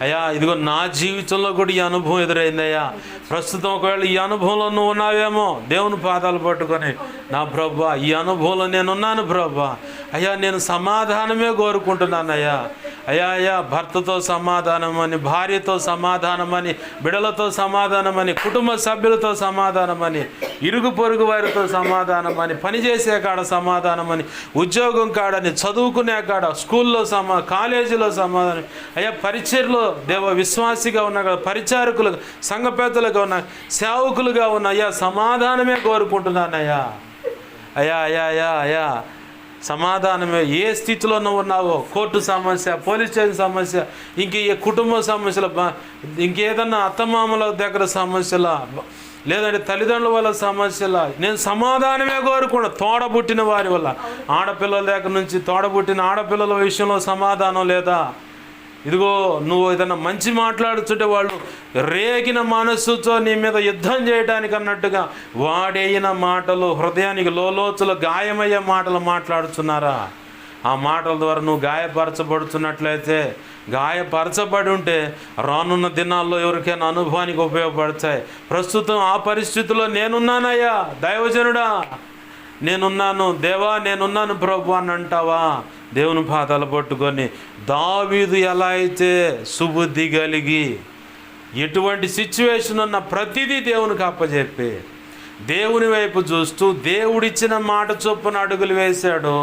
అయ్యా, ఇదిగో నా జీవితంలో కూడా ఈ అనుభవం ఎదురైందయ్యా. ప్రస్తుతం ఒకవేళ ఈ అనుభవంలో నువ్వు ఉన్నావేమో, దేవుని పాదాలు పట్టుకొని, నా ప్రభువా, ఈ అనుభవంలో నేనున్నాను ప్రభువా. అయ్యా, నేను సమాధానమే కోరుకుంటున్నానయ్యా. అయ్యా, భర్తతో సమాధానమని, భార్యతో సమాధానమని, బిడలతో సమాధానమని, కుటుంబ సభ్యులతో సమాధానమని, ఇరుగు పొరుగు వారితో సమాధానమని, పనిచేసే కాడ సమాధానమని, ఉద్యోగం కాడని, చదువుకునే కాడ, స్కూల్లో కాలేజీలో సమాధానం. అయ్యా, పరిచర్లో దేవ విశ్వాసిగా ఉన్న పరిచారకులు, సంఘ పెద్దలుగా ఉన్న, సేవకులుగా ఉన్న, అయ్యా సమాధానమే కోరుకుంటున్నానయ్యా. అయ్యా సమాధానమే. ఏ స్థితిలో నువ్వు ఉన్నావో, కోర్టు సమస్య, పోలీస్ స్టేషన్ సమస్య, ఇంక ఈ కుటుంబ సమస్యల, ఇంకేదన్నా అత్తమామల దగ్గర సమస్యల, లేదంటే తల్లిదండ్రుల వల్ల సమస్యల, నేను సమాధానమే కోరుకున్నా. తోడబుట్టిన వారి వల్ల, ఆడపిల్లల దగ్గర నుంచి తోడబుట్టిన ఆడపిల్లల విషయంలో సమాధానం లేదా? ఇదిగో నువ్వు ఏదైనా మంచి మాట్లాడుతుంటే వాళ్ళు రేగిన మనస్సుతో నీ మీద యుద్ధం చేయడానికి అన్నట్టుగా వాడైన మాటలు, హృదయానికి లోలోచులు గాయమయ్యే మాటలు మాట్లాడుతున్నారా? ఆ మాటల ద్వారా నువ్వు గాయపరచబడుతున్నట్లయితే, గాయపరచబడి ఉంటే రానున్న దినాల్లో ఎవరికైనా అనుభవానికి ఉపయోగపడతాయి. ప్రస్తుతం ఆ పరిస్థితుల్లో నేనున్నానయ్యా, దైవజనుడా నేనున్నాను, దేవా నేనున్నాను ప్రభు అని అంటావా? దేవుని పాదాలు పట్టుకొని, దావీదు ఎలా అయితే సుబుద్ధి కలిగి ఎటువంటి సిచ్యువేషన్ ఉన్న ప్రతిదీ దేవునికి అప్పచెప్పి దేవుని వైపు చూస్తూ దేవుడిచ్చిన మాట చొప్పున అడుగులు వేశాడు,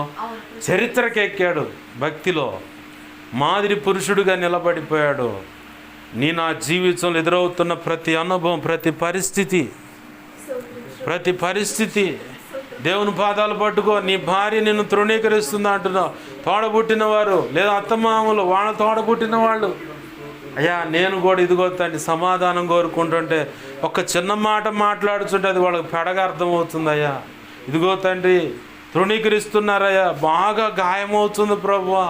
చరిత్రకెక్కాడు, భక్తిలో మాదిరి పురుషుడిగా నిలబడిపోయాడు. నా జీవితంలో ఎదురవుతున్న ప్రతి అనుభవం, ప్రతి పరిస్థితి దేవుని పాదాలు పట్టుకో. నీ భార్య నిన్ను తృణీకరిస్తుంది అంటున్నావు, తోడబుట్టిన వారు లేదా అత్తమామలు, వాళ్ళ తోడబుట్టిన వాళ్ళు, అయ్యా నేను కూడా ఇదిగో తండ్రి సమాధానం కోరుకుంటుంటే ఒక చిన్న మాట మాట్లాడుతుంటే అది వాళ్ళకి పెడగా అర్థమవుతుందయ్యా. ఇదిగో తండ్రి తృణీకరిస్తున్నారయ్యా, బాగా గాయమవుతుంది ప్రభువా.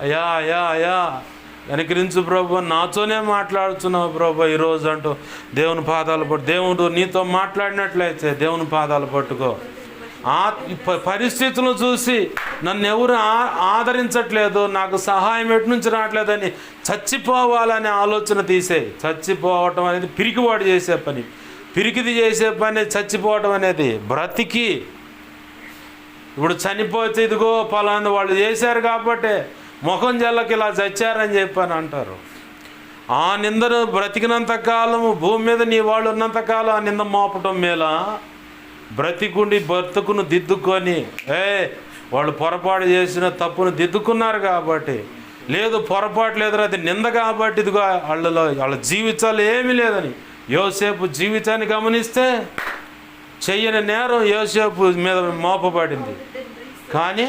అయ్యా కనికరించు ప్రభు, నాతోనే మాట్లాడుతున్నావు ప్రభు ఈరోజు అంటూ దేవుని పాదాలు పట్టు. దేవుడు నీతో మాట్లాడినట్లయితే దేవుని పాదాలు పట్టుకో. పరిస్థితులను చూసి నన్ను ఎవరు ఆదరించట్లేదు, నాకు సహాయం ఎటు నుంచి రావట్లేదని చచ్చిపోవాలనే ఆలోచన తీసేయి. చచ్చిపోవటం అనేది పిరికివాడు చేసే పని, పిరికిది చేసే పని చచ్చిపోవటం అనేది. బ్రతికి ఇప్పుడు చనిపోతే ఇదిగో పలానా వాళ్ళు చేశారు కాబట్టి ముఖం జల్లకి ఇలా చచ్చారని చెప్పని అంటారు. ఆ నిందను బ్రతికినంత కాలము, భూమి మీద నీ వాళ్ళు ఉన్నంతకాలం ఆ నింద మోపటం మేలా? బ్రతికుండి బ్రతుకును దిద్దుకొని, వాళ్ళు పొరపాటు చేసిన తప్పును దిద్దుకున్నారు కాబట్టి, లేదు పొరపాటు లేదు అది నింద కాబట్టి ఇదిగో వాళ్ళ జీవితాలు ఏమీ లేదని. యోసేపు జీవితాన్ని గమనిస్తే చెయ్యని నేరం యోసేపు మీద మోపబడింది, కానీ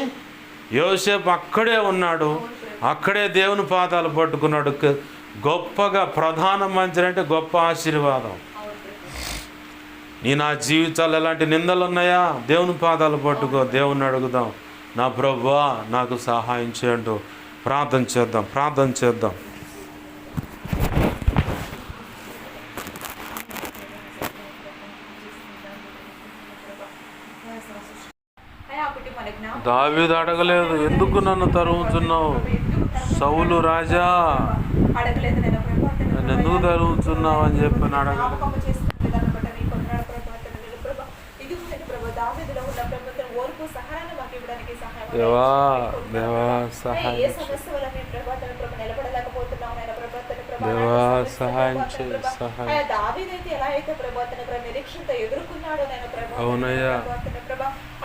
యోసేపు అక్కడే ఉన్నాడు, అక్కడే దేవుని పాదాలు పట్టుకున్నాడు. గొప్పగా ప్రధానమంత్రి అంటే గొప్ప ఆశీర్వాదం. నా జీవితాలు ఎలాంటి నిందలు ఉన్నాయా? దేవుని పాదాలు పట్టుకో, దేవుని అడుగుదాం. నా ప్రభువా నాకు సహాయం చేయండి. ప్రార్థన చేద్దాం. ఒకటి మన దావీదు అడగలేదు, ఎందుకు నన్ను తరుముతున్నావు సౌలు రాజా, నన్ను ఎందుకు తరుముతున్నావు అని చెప్పి అడగలేదు. దేవా దేవా సహాయం, దేవా సహాయం చేయి, సహాయం. అవునయ్యా,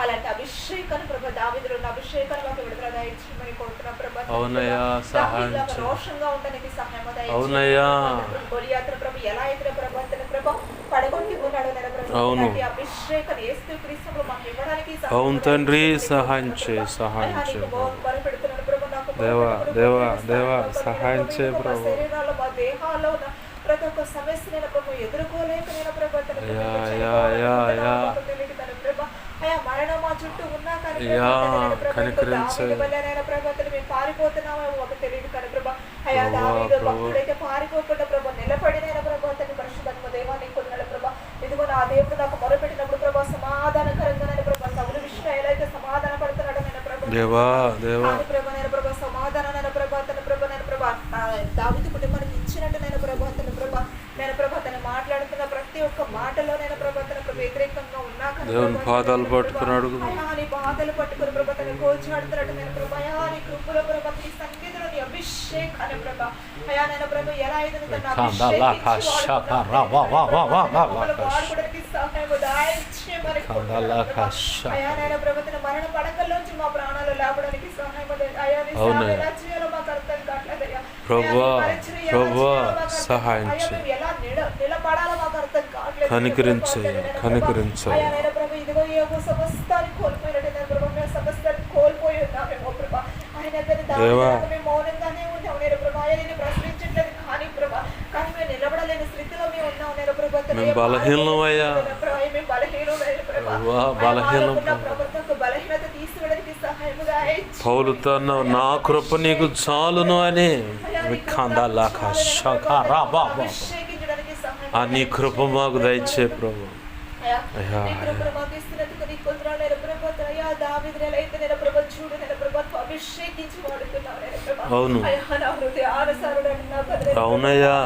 అలాంటి అభిషేకాన్ని ప్రభా, దావీదులో ఉన్న అభిషేకాన్ని మాకు విడుదల దయచేయమని కోరుతున్నాం ప్రభా. అవునయ్యా, సహాయం చేయి. రోషంగా ఉండడానికి సహాయం దయచేయండి. అవునయ్యా, గొలియాతును ప్రభా ఎలా అయితే ప్రభా ప్రభా పడగొట్టి ఉన్నాడు ప్రభా, అలాంటి అభిషేకాన్ని యేసుక్రీస్తులో మాకు ఇవ్వడానికి అవును తండ్రి, సహాయం చేయి, సహాయం చేయి. మొరపెడుతున్నాను ప్రభా, నాకు దేవా దేవా దేవా సహాయం చేయి మా ప్రభు. శరీరాల్లో మా దేహాల్లో ఉన్న ప్రతి ఒక్క సమస్య నేను ప్రభు ఎదుర్కోలేక నేను ప్రభా అయా మరణం మా చుట్టూ ఉన్నా కానీ మేము పారిపోతున్నామో ఒక తెలియదు కానీ ప్రభా. అయా దావీదు భక్తుడైతే పారిపోకుండా ప్రభా నిలబడినైనా ప్రభా తన పరిశుద్ధ దేవాన్ని కొన్నాడు ప్రభా. ఇదిగో నా దేవుడు నాకు మొరపెట్టినప్పుడు ప్రభా సమాధానకరంగా ప్రభా సౌలు విషయం ఎలా అయితే సమాధాన పడుతున్నాడు నేను ప్రభా ప్రభా నేను ప్రభా సమాధానం ప్రభా తన ప్రభా నేను ప్రభా దావీదు కుటుంబానికి ఇచ్చినట్టు నేను ప్రభా తన ప్రభా నేను ప్రభా తను మాట్లాడుతున్న ప్రతి ఒక్క మాటలో నేను ప్రభా తన వ్యతిరేకంగా ఉన్నా దేవుని పాదాలు పట్టుకున్నాడు, నీ బాధలు పట్టుకుని ప్రభా తను కోల్చాడుతున్నట్టు నేను ప్రభా నీ కృపలో ప్రభా నీ సంగీతంలో నీ అభిషేకాన్ని ప్రభా అయా నేను ప్రభా ఎలా అయితే వాడుకోవడానికి సహాయం దయచేయమని అయా నేను ప్రభా తన మరణ పడకల్లోంచి మా ప్రాణాలు లేపడానికి సహాయం అయా ఎలా చేయాలో మాకు అర్థం కావట్లేదయ్యా సహాయం చేయి, ఎలా నిలబడాలో మాకు అర్థం కావట్లేదు. కనికరించయ్యా. ఇదిగో ఏవో సమస్తాన్ని కోల్పోయినట్టు ప్రభా మేము సమస్తాన్ని కోల్పోయి ఉన్నామేమో ప్రభా. ఆయన మేము మౌనంగానే ఉన్నాం నేను ప్రభా. ఆయన ప్రశ్నించట్లేదు కానీ ప్రభా, కానీ మేము నిలబడలేని స్థితిలో మేము ఉన్నాం నేను ప్రభా. బలహీనమయ్యా, మేము బలహీనమైన ప్రభా, బలహీనత తీసివేయడానికి సహాయం దయచేయండి. పౌలు తన నా కృప నీకు చాలును అని నీ కృప మాకు దయచే ప్రభు. అవును అవునయ్యా,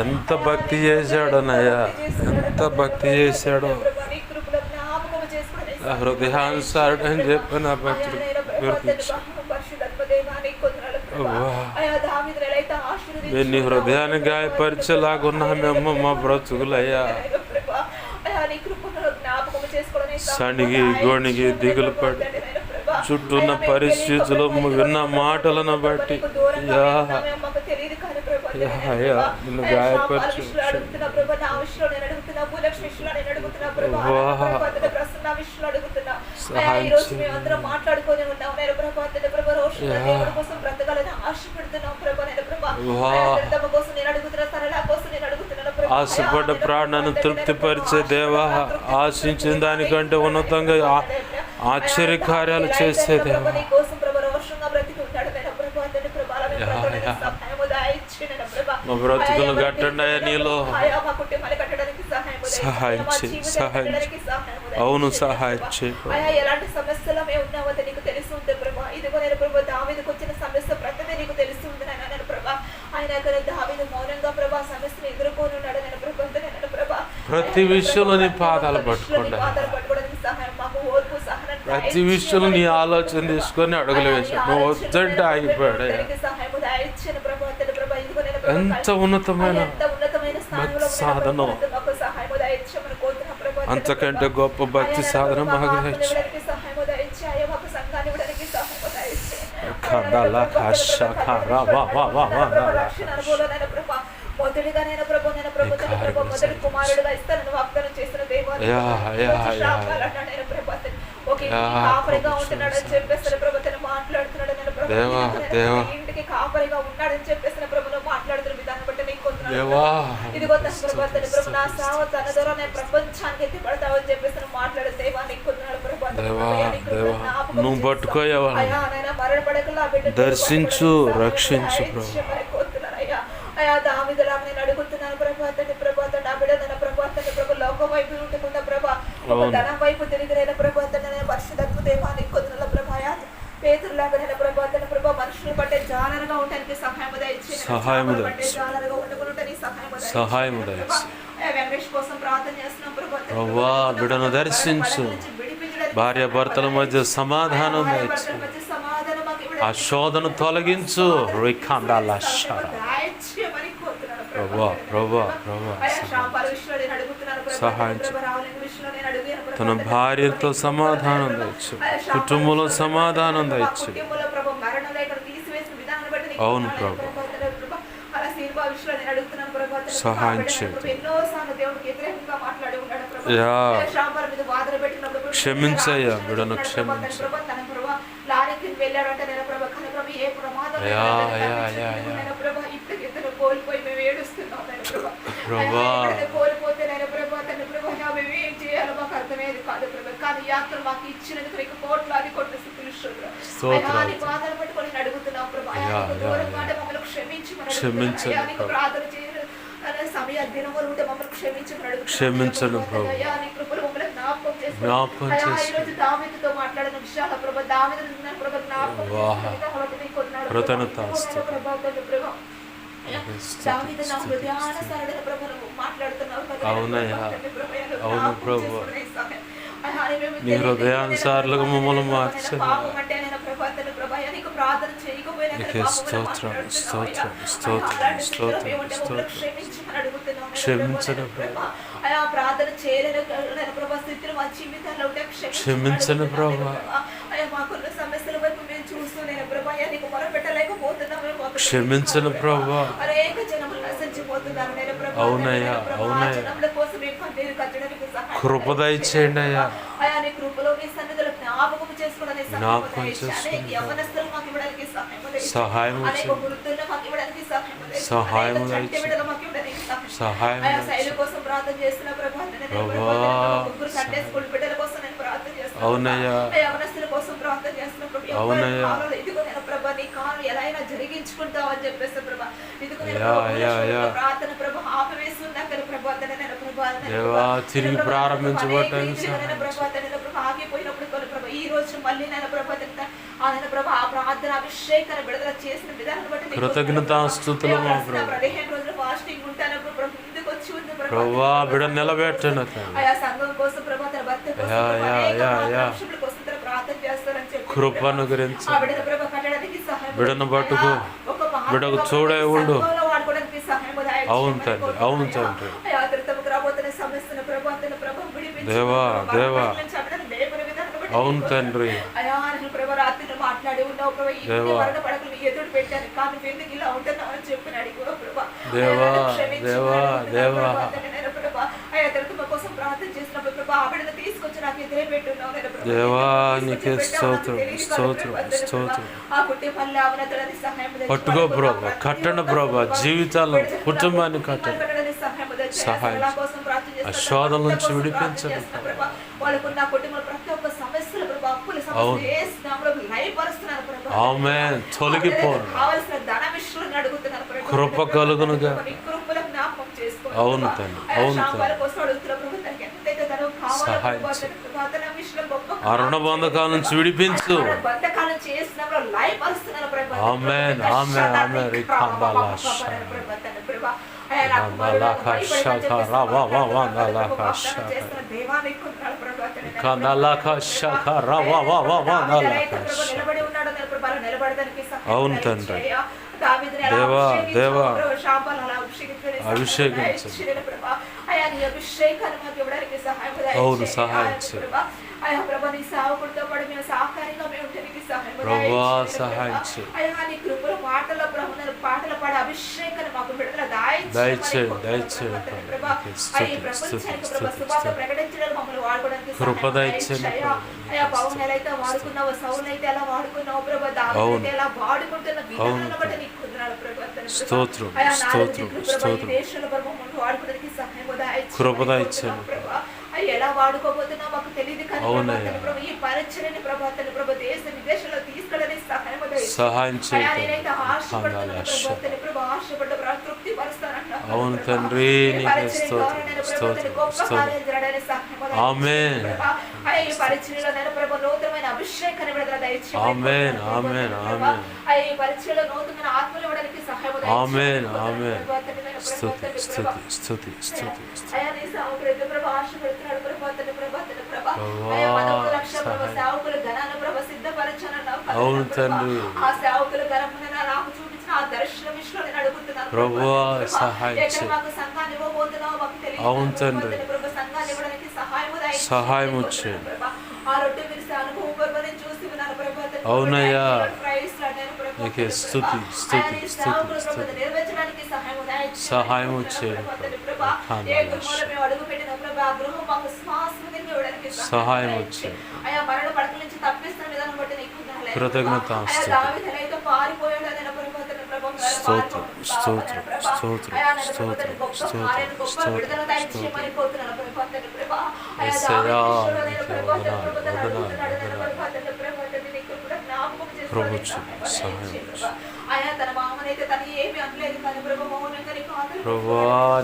ఎంత భక్తి చేశాడనయ్యా, ఎంత భక్తి చేశాడో. హృదయానుసారుడు అని చెప్పి నా భక్తుడు నీ హృదయాన్ని గాయపరిచేలాగున్నా మేము మా బ్రతుకులయ్యా. సణిగి గొణిగి దిగులు పడి చుట్టూన్న పరిస్థితులు విన్న మాటలను బట్టి నిన్ను గాయపరిచి మాట్లాడుకొని ఉన్నాం కోసం బ్రతకాలని ఆశపడుతున్నాం ఆశపడ్డ ప్రాణాన్ని తృప్తిపరిచే దేవా, ఆశించిన దానికంటే ఉన్నతంగా ఆశ్చర్యకార్యాలు చేసే దేవా. మా బ్రతుకులు కట్టండి అయ్యా నీలో. సహాయం చేయి, సహాయం చేయి. అవును సహాయం చేయి. ఎలాంటి సమస్యలో మేము ఉన్నామో నీకు తెలిసి ఉంది ప్రభా. ఇదిగో నేను ప్రభా దావీదుకు వచ్చిన సమస్య ప్రతిదీ నీకు తెలిసి ఉంది నేను ప్రభా. ఆయన దావీదు మౌనంగా ప్రభా సమస్యను ఎదుర్కొని ఉన్నాడు నేను ప్రభా. నేను ప్రభా ప్రతి విషయంలో నీ పాదాలు పట్టుకోండి, ప్రతి విషయంలో నీ ఆలోచన తీసుకొని అడుగులు వేసాడు. నువ్వు వద్దంటే ఆగిపోయాడు. ఎంత ఉన్నతమైన భక్తి సాధన, అంతకంటే గొప్ప భక్తి సాధన మాకు మొదటిగా నేను ప్రభు మొదటి కుమారుడుగా ఇస్తానని వాగ్దానం చేసిన కాపరిగా ఉంటున్నాడని చెప్పేసిన ప్రభుత్వం మాట్లాడుతున్నాడు. నేను ఇంటికి కాపరిగా ఉన్నాడని చెప్పేసిన ప్రభుత్వం మాట్లాడుతున్న విధానం బట్టి నీకు ఇదిగో తన ప్రభు నా సేవ తన ద్వారా నేను ప్రపంచానికి ఎత్తి పడతావని చెప్పేసి మాట్లాడే దేవా నీకు నువ్వు పట్టుకోయా, దర్శించు, రక్షించు అయా దావీదులాగా నేను అడుగుతున్నాను ప్రభా. నా బిడ్డ తన ప్రభా లోకం వైపు ఉండకుండా ప్రభా ధనం వైపు తిరిగిన ప్రభా పరిశుద్ధత్వ దేవానికి కొందరు ప్రభాయా పేతురులాగా నేను ప్రభా తన ప్రభా మనుషులు పట్టే జాలరుగా ఉండడానికి సహాయము దయచేయండి. జాలరుగా ఉండకుండా సహాయము దయచేయండి. వెంకటేష్ కోసం ప్రార్థన చేస్తున్నాం ప్రభువా. బిడ్డను దర్శించు, భార్య భర్తల మధ్య సమాధానం దయచు, ఆ శోధను తొలగించు. ప్రభా ప్రభా ప్రభా సహాయం తన భార్యతో సమాధానం దయచు, కుటుంబంలో సమాధానం దయచు. అవును ప్రభు, సహాయం చేయండి. క్షమించయ్యా, బిడ్డను క్షమించు. క్షమించండి ప్రభు, జ్ఞాపకం చేసి అవునయ్యా, అవును ప్రభు, నీ హృదయానుసారులుగా మమ్మల్ని మార్చండి. స్తోత్రం స్తోత్రం స్తోత్రం స్తోత్రం స్తోత్రం. క్షమించండి ప్రభు, క్షమించండి ప్రభు, క్షమించండి ప్రభు. అవునయ్యా, అవునయ్యా, కృప దయచేయండి అయ్యా, జ్ఞాపకం చేసుకోండి, సహాయం సహాయం సహాయం అవునయ్యా, అవునయ్యా, దేవా తిరిగి ప్రారంభించబడ్డానికి కృతజ్ఞతాస్తుతులు మా ప్రభువా. బిడ్డ నిలబెట్టండి, కృపను గురించి బిడ్డను పట్టుకో, బిడ్డకు చూడే ఉండు. అవును తండ్రి, అవును తండ్రి, దేవా దేవా, అవును తండ్రి, దేవా దేవా దేవా, దేవా నీకే స్తోత్రం స్తోత్రం స్తోత్రం. పట్టుకో ప్రభా, కట్టండి ప్రభా, జీవితాలను కుటుంబాన్ని కట్టండి, సహాయం ఆ శోధన నుంచి విడిపించండి. ఆమేన్. తొలగిపోను, కృప కలుగునుగా. అవును తండ్రి, అవును తండ్రి, సహాయం ఆ రుణ బంధకాల నుంచి విడిపించు. ఆమేన్ ఆమేన్ ఆమేన్. అవును తండ్రి, దేవా దేవా, అభిషేకించండి. అవును, సహాయం చేయండి ప్రభా, సహాయం చేయండి, దయచేయండి దయచేయండి. కృప దయచేయండి. అవును, స్తోత్రం స్తోత్రం స్తోత్రం. కృప దయచేయండి. ఎలా వాడుకోబోతున్నావు మాకు తెలియదు కానీ అవునయ్యా. ప్రభా, ప్రభు ఈ పరిచర్యని ప్రభా తండ్రి ప్రభు దేశ విదేశాల్లో తీసుకెళ్ళని సహాయం సహాయం అయ్యా చేయండి. నేనైతే ఆశపడుతున్నాను ప్రభా తండ్రి ప్రభు ఆశపడ్డ ప్రభు తృప్తి పరుస్తానన్నావు అవును ప్రభా. తండ్రి, ఈ నీకే పరిచర్య ద్వారా స్తోత్రం, నేను ప్రభా స్తోత్రం, తండ్రి గొప్ప స్తోత్రం. కార్యాలు జరగడానికి సహాయం ఆమేన్. ప్రభా. అయ్యా ఈ పరిచర్యలో నేను ప్రభు నూతనమైన అభిషేకాన్ని విడుదల దయచేయమని ఆమేన్, కోరుతున్నాను ఆమేన్, ప్రభా. ఆమేన్. అయ్యా ఈ పరిచర్యలో నూతనమైన ఆత్మలు ఇవ్వడానికి సహాయం దయచేయమని ఆమేన్, కోరుతున్నాను ఆమేన్. ప్రభా తండ్రి. నేను ప్రభా స్తుతి తండ్రి స్తుతి ప్రభా. స్తుతి స్తుతి స్తుతి. అయ్యా నీ సేవకులైతే ప్రభా ఆశపడుతున్నాడు ప్రభా తండ్రి ప్రభా తండ్రి ప్రభా. ప్రభా, అయ్యా 11,00,000 ప్రభా సహాయం. సేవకుల ఘనాన్ని ప్రభా సిద్ధపరచానన్నావు కదా అవును ప్రభా. తండ్రి. ఆ సేవకుల ఘనమును నాకు చూపించిన ఆ దర్శనం విషయంలో నేను అడుగుతున్నాను ప్రభా, ప్రభా. సహాయం ఎక్కడ చేయి. మాకు సంఘాన్ని ఇవ్వబోతున్నావు మాకు తెలియదు అవును ప్రభా తండ్రి. తండ్రి ప్రభా. సంఘాన్ని ఇవ్వడానికి సహాయము దయచేయమని సహాయం కోరుతున్నాను చేయండి. ప్రభా. ఆ రొట్టె విరిసే అనుభవం ప్రభా నేను చూసి ఉన్నాను ప్రభా తండ్రి. అవునయ్యా. ప్రైజ్ లార్డ్ నేను ప్రభా నీకే తండ్రి స్తుతి, ప్రభా. స్తుతి, అయ్యా నీ స్తుతి, సేవకులు ప్రభా స్తుతి. నెరవేర్చడానికి సహాయము దయచేయమని సహాయం కోరుతున్నాను చేయండి ప్రభా తండ్రి ప్రభా. ప్రభా. ఏ గృహంలో మేము అడుగుపెట్టిన ప్రభా ఆ గృహం మాకు శ్వాసముగా ఇవ్వడానికి సహాయం దయచేయండి. చేయండి. అయ్యా మరణ పడకల నుంచి తప్పిస్తున్న విధానం బట్టి నీకు వందనాలు అయ్యా కృతజ్ఞత ప్రభా. అయ్యా స్తుతి. దావీదు ఎలాగైతే పారిపోయాడో నేను ప్రభా తండ్రి ప్రభా స్తోత్రం, స్తోత్రం, స్తోత్రం, అయ్యా నేను ప్రభా స్తోత్రం, తండ్రి గొప్ప స్తోత్రం, కార్యాన్ని గొప్ప స్తోత్రం, విడుదల దయచేయమని కోరుతున్నాను ప్రభా తండ్రి ప్రభా. అయ్యా యేసయ్యా, దావీదు విషయంలో నేను నీకే ప్రభా తండ్రి వందనాలు, ప్రభా తండ్రి వందనాలు, అడుగుతున్నాడు నేను వందనాలు. ప్రభా తండ్రి ప్రభా తండ్రి నీకు కూడా జ్ఞాపకం ప్రభు చేసుకోవడానికి సహాయం దయచేయండి ప్రభా. అయ్యా తన మామనైతే తను ఏమీ అనలేదు కానీ ప్రభా మౌనంగా నీకు ఆదరణ ప్రభా,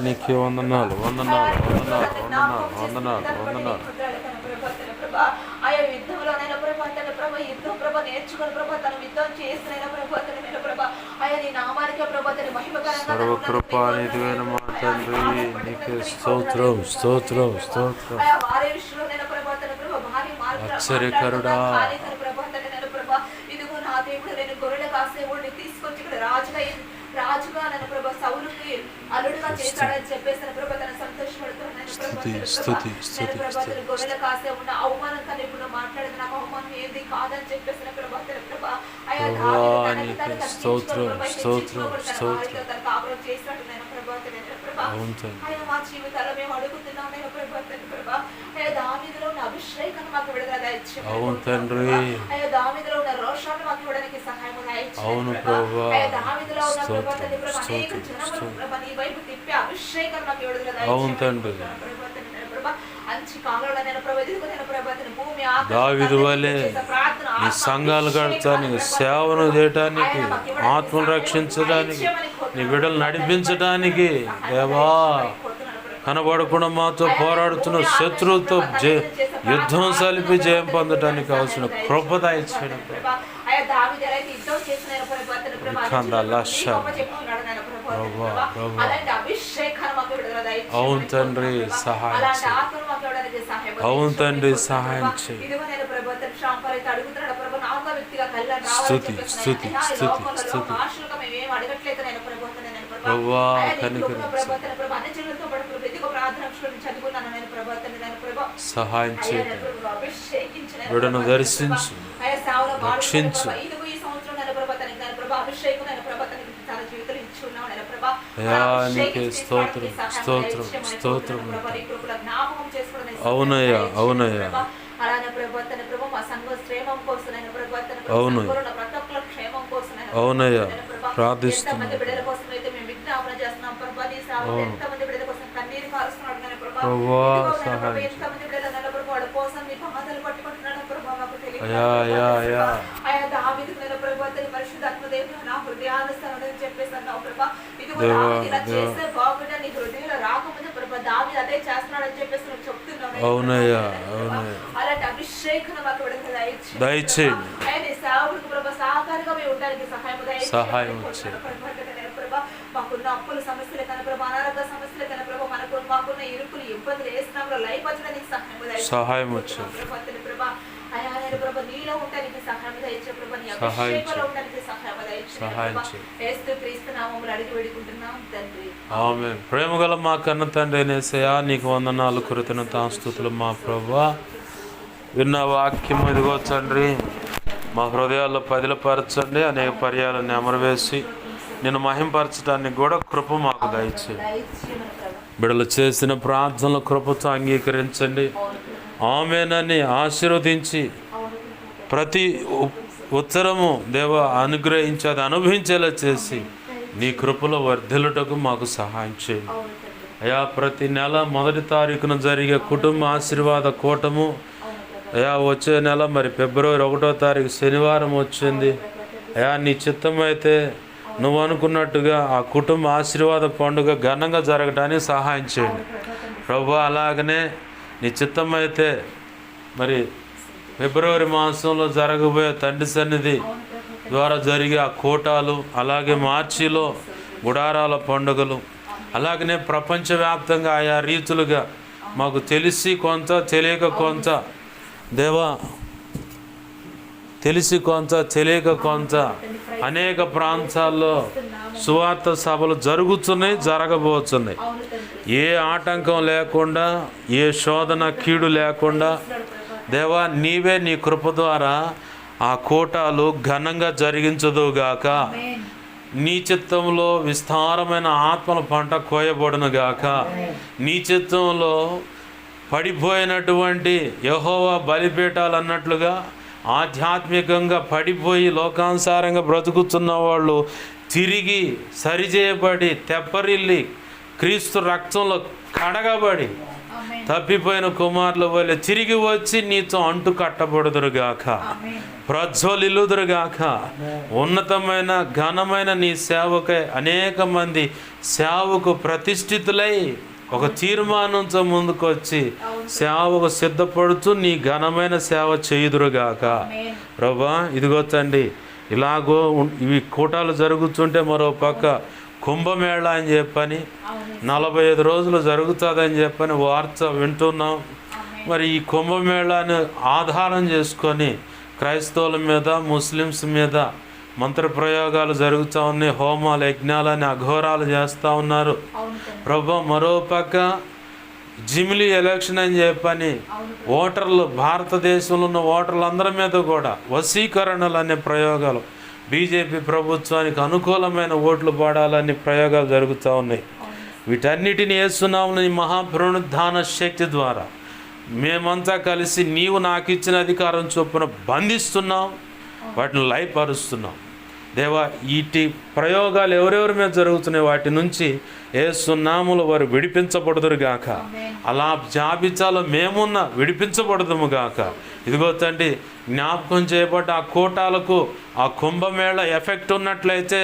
నీకే వందనాలు, వందనాలు, వందనాలు, వందనాలు, వందనాలు, వందనాలు. ఆయా యుద్ధంలోనైనా ప్రభా తన ప్రభా యుద్ధం ప్రభా నేర్చుకుని ప్రభా తన యుద్ధం చేసిన ప్రభా తన ప్రభా ఆయా నీ నామానికే ప్రభా తన మహిమకరంగా సర్వకృపానిధివైన మా తండ్రి, నీకే స్తోత్రం, స్తోత్రం, స్తోత్రం. ఆయా వారి విషయంలో ప్రభా తన ప్రభా భారీ మార్గం ఆశ్చర్యకరుడా. ప్రభా తన నేను ప్రభా ఇదిగో నా దేవుడు నేను గొర్రెల కాసేవుడిని తీసుకొచ్చి ఇక్కడ రాజుగా నన్ను ప్రభా సౌలుకి అల్లుడుగా చేశాడని చెప్పేసి ప్రభా తన సంతోషపడుతున్నాను స్తుతి, స్తుతి, స్తుతి, ప్రభా స్తుతి. గొర్రెల కాసే ఉన్న అవమానం కానీ ఇప్పుడు మాట్లాడేది నాకు అవమానం ఏది కాదని చెప్పేసిన ప్రభా తన ప్రభా అయ్యా ప్రభా, దావీదు తనకి నీకే తను కనిపించుకొని స్తోత్రం, ప్రభా స్తోత్రం, హెచ్చించుకోబడి తన స్తోత్రం. వారితో తన కాపురం చేసినట్టు నేను ప్రభా తన ప్రభా అవును తండ్రి. అయ్యా మా జీవితాల్లో మేము అడుగుతున్నాం నేను ప్రభా తన ప్రభా అయ్యా దావీదులో ఉన్న అభిషేకాన్ని మాకు విడుదల దయచేయమని అవును తండ్రి. కోరుతున్నాను. అయ్యా దావీదులో ఉన్న రోషాన్ని మాకు ఇవ్వడానికి సహాయం దయచేయమని అవును ప్రభా. ప్రభా. అయ్యా దావీదులో ఉన్న ప్రభా తన ప్రభా అనేక స్తోత్రం, జనములు స్తోత్రం. ప్రభా నీ వైపు తిప్పే అభిషేకాన్ని మాకు విడుదల అవును దయచేయమని తండ్రి. కోరుతున్నాను ప్రభా తన ప్రభా. అంచి కాలంలో నేను ప్రభా ఇదిగో నేను ప్రభా తన భూమి దావీదు వలె నీ సంఘాలు కడతానికి, సేవను చేయటానికి, ఆత్మను రక్షించడానికి, నీ బిడ్డలు నడిపించడానికి, దేవా కనబడకుండా మాతో పోరాడుతున్న శత్రువుతో యుద్ధం సలిపి జయం పొందడానికి కావాల్సిన కృప దయచేయడం. అవును తండ్రి, సహాయం చేయి. అవును తండ్రి, సహాయం చేయి. స్తుతి, స్తుతి, స్తుతి, స్తుతి. ప్రభువా, కనికరించు. సహాయం చేయండి. బిడ్డను దర్శించు, రక్షించు. అయ్యా, నీకే స్తోత్రం, స్తోత్రం, స్తోత్రం. అవునయ్యా, అవునయ్యా. అలానే ప్రభా తన ప్రభా మా సంఘం క్షేమం కోసం ఆయన ప్రభా తన అవును. ప్రతి ఒక్కరి క్షేమం కోసం ఆయన అవునయ్యా, ఎంతమంది ప్రార్థిస్తున్నాను. బిడ్డల కోసం అయితే మేము విజ్ఞాపన చేస్తున్నాం ప్రభా నీ సేవకులు అవును. ఎంతమంది బిడ్డల కోసం కన్నీరు కారుస్తున్నాడు నేను ప్రభా ప్రభువా, ఇదిగో నేను సహాయం ప్రభా చేయి. ఎంతమంది బిడ్డల నల్ల ప్రభా వాళ్ళ కోసం నీ పాదాలు పట్టుకుంటున్నాడు ప్రభా మాకు తెలియదు అయ్యా, అయ్యా, అయ్యా. ఆయా దావీదు నేను ప్రభా తన పరిశుద్ధాత్మ దేవుడు నా హృదయానుసారం అని చెప్పేసి అన్నావు ప్రభా ఇదిగో దేవా, దావీదు ఇలా దేవా. చేస్తే బాగుండా నీ హృదయంలో రాకముందు ప్రభా దావీదు అదే చేస్తున్నాడని చెప్పేసి నువ్వు చెప్తున్నావు అవునయ్యా, అవునయ్యా. అలాంటి అభిషేకం మాకు విడుదల దయచేయండి. ఆయన సేవకుడికి ప్రభా సహకారిగా మేము ఉండడానికి సహాయం సహాయం మాకున్న అప్పుల సమస్యలు కన్నా ప్రభా అనారోగ్య సమస్యలు కన్నా ప్రభా మాకున్న ఇరుకులు ఇబ్బందులు ఏ స్థానంలో లైపచ్చడానికి సహాయం వచ్చేది. ప్రభా అయా నేను ప్రభా నీలో ఉండడానికి సహాయం దయచే ప్రభా నీ సహాయం అభిషేకంలో ఉండడానికి సహాయం సహాయం దయచే చేయి. యేసు క్రీస్తు నామములో అడిగి వేడుకుంటున్నాం తండ్రి. ఆమేన్. ప్రేమగల మా కన్న తండ్రి యేసయ్యా, నీకు వందనాలు, కృతజ్ఞతాస్తుతులు మా ప్రభువా. విన్న వాక్యం ఇదిగో తండ్రి మా హృదయాల్లో పదిలపరచండి. అనేక పర్యాలను అమరవేసి నిన్ను మహింపరచడానికి కూడా కృప మాకు దయచేయండి. దయచేయమని ప్రభా. బిడ్డలు చేసిన ప్రార్థనల కృపతో అంగీకరించండి. ఆమేనని ఆశీర్వదించి ప్రతి ఉత్తరము దేవ అనుగ్రహించి అది అనుభవించేలా చేసి నీ కృపలో వర్ధిల్లుటకు మాకు సహాయం చేయండి. అవును తండ్రి. అయా ప్రతి నెల 1వ తారీఖున జరిగే కుటుంబ ఆశీర్వాద కూటము అయా వచ్చే నెల మరి ఫిబ్రవరి 1వ తారీఖు శనివారం వచ్చింది. అయా నీ చిత్తం అయితే నువ్వు అనుకున్నట్టుగా ఆ కుటుంబ ఆశీర్వాద పండుగ ఘనంగా జరగడానికి సహాయం చేయండి ప్రభు. అలాగనే నీ చిత్తం అయితే మరి ఫిబ్రవరి మాసంలో జరగబోయే తండ్రి సన్నిధి ద్వారా జరిగే ఆ కూటాలు, అలాగే మార్చిలో గుడారాల పండుగలు, అలాగనే ప్రపంచవ్యాప్తంగా ఆయా రీతులుగా మాకు తెలిసి కొంత తెలియక కొంత దేవా, తెలిసి కొంత తెలియక కొంత అనేక ప్రాంతాల్లో సువార్త సభలు జరుగుతున్నాయి, జరగబోతున్నాయి. ఏ ఆటంకం లేకుండా, ఏ శోధన కీడు లేకుండా దేవా నీవే నీ కృప ద్వారా ఆ కూటాలు ఘనంగా జరిగించదుగాక. నీ చిత్తంలో విస్తారమైన ఆత్మల పంట కోయబడునుగాక. నీ చిత్తంలో పడిపోయినటువంటి యెహోవా బలిపీఠాలు అన్నట్లుగా ఆధ్యాత్మికంగా పడిపోయి లోకానుసారంగా బ్రతుకుతున్న వాళ్ళు తిరిగి సరిచేయబడి తెప్పరిల్లి క్రీస్తు రక్తంలో కడగబడి తప్పిపోయిన కుమారుల వల్ల తిరిగి వచ్చి నీతో అంటు కట్టబడుదురుగాక, ప్రజ్వలిల్లుదురుగాక. ఉన్నతమైన ఘనమైన నీ సేవకై అనేక మంది సేవకు ప్రతిష్ఠితులై ఒక తీర్మానంతో ముందుకు వచ్చి సేవకు సిద్ధపడుతూ నీ ఘనమైన సేవ చేయుదురుగాక. ప్రభా ఇదిగో తండ్రి, ఇలాగో ఇవి కూటాలు జరుగుతుంటే మరో పక్క కుంభమేళ అని చెప్పని 45 రోజులు జరుగుతుందని చెప్పని వార్త వింటున్నాం. మరి ఈ కుంభమేళాన్ని ఆధారం చేసుకొని క్రైస్తవుల మీద, ముస్లిమ్స్ మీద మంత్రప్రయోగాలు జరుగుతూ ఉన్నాయి, హోమాలు యజ్ఞాలని అఘోరాలు చేస్తూ ఉన్నారు ప్రభు. మరో పక్క జిమిలీ ఎలక్షన్ అని చెప్పని ఓటర్లు, భారతదేశంలో ఉన్న ఓటర్లందరి మీద కూడా వశీకరణలు అనే ప్రయోగాలు, బీజేపీ ప్రభుత్వానికి అనుకూలమైన ఓట్లు పడాలని ప్రయోగాలు జరుగుతూ ఉన్నాయి. వీటన్నిటిని యేసునామమున నీ మహాపునరుద్ధాన శక్తి ద్వారా మేమంతా కలిసి నీవు నాకు ఇచ్చిన అధికారం చొప్పున బంధిస్తున్నాం, వాటిని లయపరుస్తున్నాం దేవా. వీటి ప్రయోగాలు ఎవరెవరి మీద జరుగుతున్నాయి వాటి నుంచి యేసునామములో వారు విడిపించబడుదురుగాక. అలా జాబితాలో మేమున్న విడిపించబడదుము గాక. ఇదిగో తండ్రి, జ్ఞాపకం చేయబడ్డ ఆ కూటాలకు ఆ కుంభమేళ ఎఫెక్ట్ ఉన్నట్లయితే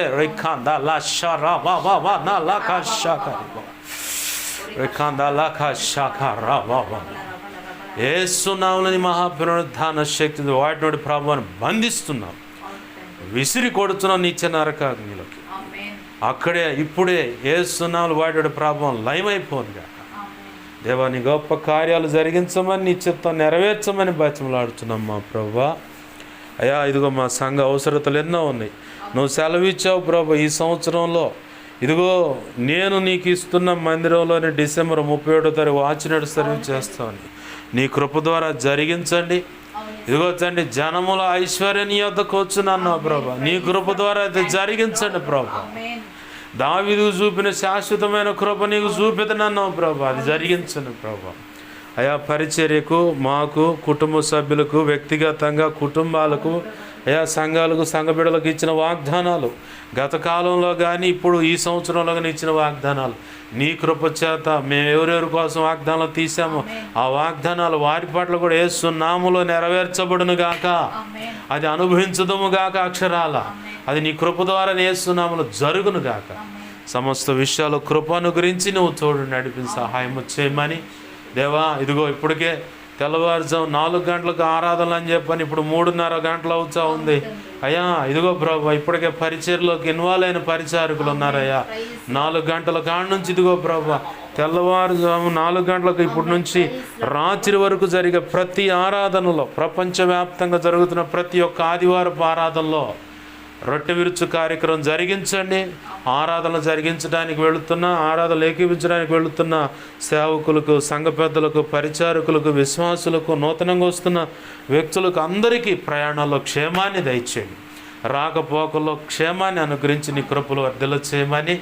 యేసునామమున మహాపునరుద్ధాన శక్తి వాటి నుండి ప్రభువుని బంధిస్తున్నాం, విసిరి కొడుతున్నాం నిత్య నరకాగ్నిలోకి. అక్కడే ఇప్పుడే యేసునామమున వాటి ప్రభావం లయమైపోనుగా. దేవా నీ గొప్ప కార్యాలు జరిగించమని, నీ చిత్తం నెరవేర్చమని బతిమలాడుతున్నాం మా ప్రభువా. అయ్యా ఇదిగో మా సంఘ అవసరతలు ఎన్నో ఉన్నాయి. నువ్వు సెలవిచ్చావు ప్రభు, ఈ సంవత్సరంలో ఇదిగో నేను నీకు ఇస్తున్న మందిరంలోని డిసెంబర్ 31వ తారీఖు వాచినట్టు సర్వీస్ చేస్తామని నీ కృప ద్వారా జరిగించండి. ఇదిగో తండ్రి, జనముల ఐశ్వర్యం నీ యొద్దకు వచ్చునన్నావు ప్రభు, నీ కృప ద్వారా అది జరిగించండి ప్రభు. దావీదుకు చూపిన శాశ్వతమైన కృప నీకు చూపిదనన్నావు ప్రభు, అది జరిగించండి ప్రభు. అయా పరిచర్యకు, మాకు, కుటుంబ సభ్యులకు, వ్యక్తిగతంగా కుటుంబాలకు, అయా సంఘాలకు, సంఘ బిడ్డలకు ఇచ్చిన వాగ్దానాలు, గత కాలంలో కానీ ఇప్పుడు ఈ సంవత్సరంలో కానీ ఇచ్చిన వాగ్దానాలు నీ కృప చేత మేము ఎవరెవరి కోసం వాగ్దానాలు తీసామో ఆ వాగ్దానాలు వారి పట్ల కూడా యేసు నామములో నెరవేర్చబడును గాక. అది అనుభవించదుము గాక అక్షరాల. అది నీ కృప ద్వారా యేసు నామములో జరుగును గాక. సమస్త విషయాలు కృపను గురించి నువ్వు తోడు నడిపి సహాయం చేయమని దేవా. ఇదిగో ఇప్పటికే తెల్లవారుజాము 4 గంటలకు ఆరాధనలు అని చెప్పని ఇప్పుడు 3:30 గంటలు అవుతా ఉంది అయ్యా. ఇదిగో ప్రభా, ఇప్పటికే పరిచర్లోకి ఇన్వాల్వ్ అయిన పరిచారకులు ఉన్నారయ్యా. 4 గంటల కాడ నుంచి ఇదిగో ప్రభా, తెల్లవారుజాము 4 గంటలకు ఇప్పటి నుంచి రాత్రి వరకు జరిగే ప్రతి ఆరాధనలో, ప్రపంచవ్యాప్తంగా జరుగుతున్న ప్రతి ఒక్క ఆదివారపు ఆరాధనలో రొట్టె విరుచు కార్యక్రమం జరిగించండి. ఆరాధనలు జరిగించడానికి వెళుతున్నా, ఆరాధనలు ఏకీపించడానికి వెళుతున్న సేవకులకు, సంఘ పెద్దలకు, పరిచారకులకు, విశ్వాసులకు, నూతనంగా వస్తున్న వ్యక్తులకు అందరికీ ప్రయాణాల్లో క్షేమాన్ని దయచేయండి. రాకపోకల్లో క్షేమాన్ని అనుగ్రహించి నీ కృపలు వర్ధిల్ల చేయమని,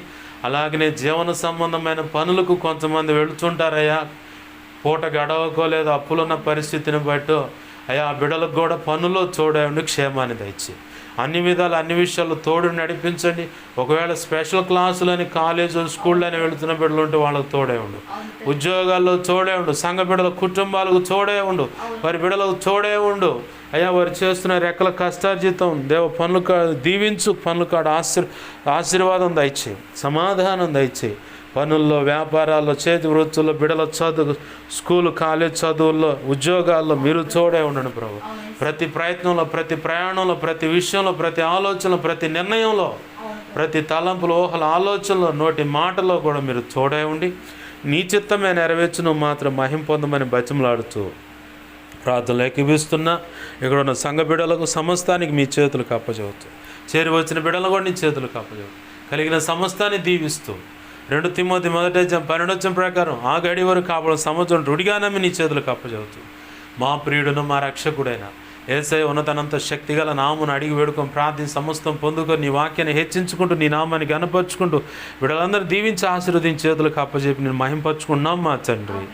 అలాగనే జీవన సంబంధమైన పనులకు కొంతమంది వెళుతుంటారయ్యా. పూట గడవకో లేదా అప్పులున్న పరిస్థితిని బట్టి అయ్యా, ఆ బిడ్డలకు కూడా పనుల్లో చూడండి క్షేమాన్ని దయచేయి. అన్ని విధాలు అన్ని విషయాల్లో తోడు నడిపించండి. ఒకవేళ స్పెషల్ క్లాసులని కాలేజీలు స్కూళ్ళని వెళుతున్న బిడ్డలు ఉంటే వాళ్ళకు తోడే ఉండు, ఉద్యోగాల్లో తోడే ఉండు, సంఘ బిడ్డల కుటుంబాలకు తోడే ఉండు, వారి బిడ్డలకు తోడే ఉండు అయ్యా. వారు చేస్తున్న రెక్కల కష్టార్జితం దేవ పనులు దీవించు, పనులు కాడ ఆశీర్వాదం దయచేయి, సమాధానం దయచేయి. పనుల్లో, వ్యాపారాల్లో, చేతి వృత్తుల్లో, బిడ్డల చదువు, స్కూలు కాలేజ్ చదువుల్లో, ఉద్యోగాల్లో మీరు తోడే ఉండండి ప్రభు. ప్రతి ప్రయత్నంలో, ప్రతి ప్రయాణంలో, ప్రతి విషయంలో, ప్రతి ఆలోచనలో, ప్రతి నిర్ణయంలో, ప్రతి తలంపులు, ఊహల ఆలోచనలో, నోటి మాటలో కూడా మీరు తోడే ఉండి నీ చిత్తమే నెరవేర్చును మాత్రం మహిమ పొందమని బతిమలాడుతూ ప్రార్థనలు ఏకీభిస్తున్నా. ఇక్కడ ఉన్న సంఘ బిడ్డలకు సమస్తానికి మీ చేతులకు అప్పచెబుతూ, చేరి వచ్చిన బిడ్డలు కూడా నీ చేతులకు అప్పచెబుతూ, కలిగిన సమస్తాన్ని దీవిస్తూ 2 తిమోతి 1:12 ప్రకారం ఆ గడి వరకు కాపాడు సంవత్సరం రుడిగా నమ్మి నీ చేతులకు అప్పచెబుతూ, మా ప్రియుడును మా రక్షకుడైన యేసయ్య ఉన్నతనంత శక్తిగల నామును అడిగి వేడుకొని ప్రార్థన సమస్తం పొందుకొని నీ వాక్యాన్ని హెచ్చించుకుంటూ నీ నామాన్ని గణపరుచుకుంటూ వీళ్ళందరూ దీవించి ఆశీర్వదించి చేతులకు అప్పచెప్పి నేను మహింపరుచుకున్నాం మా తండ్రి.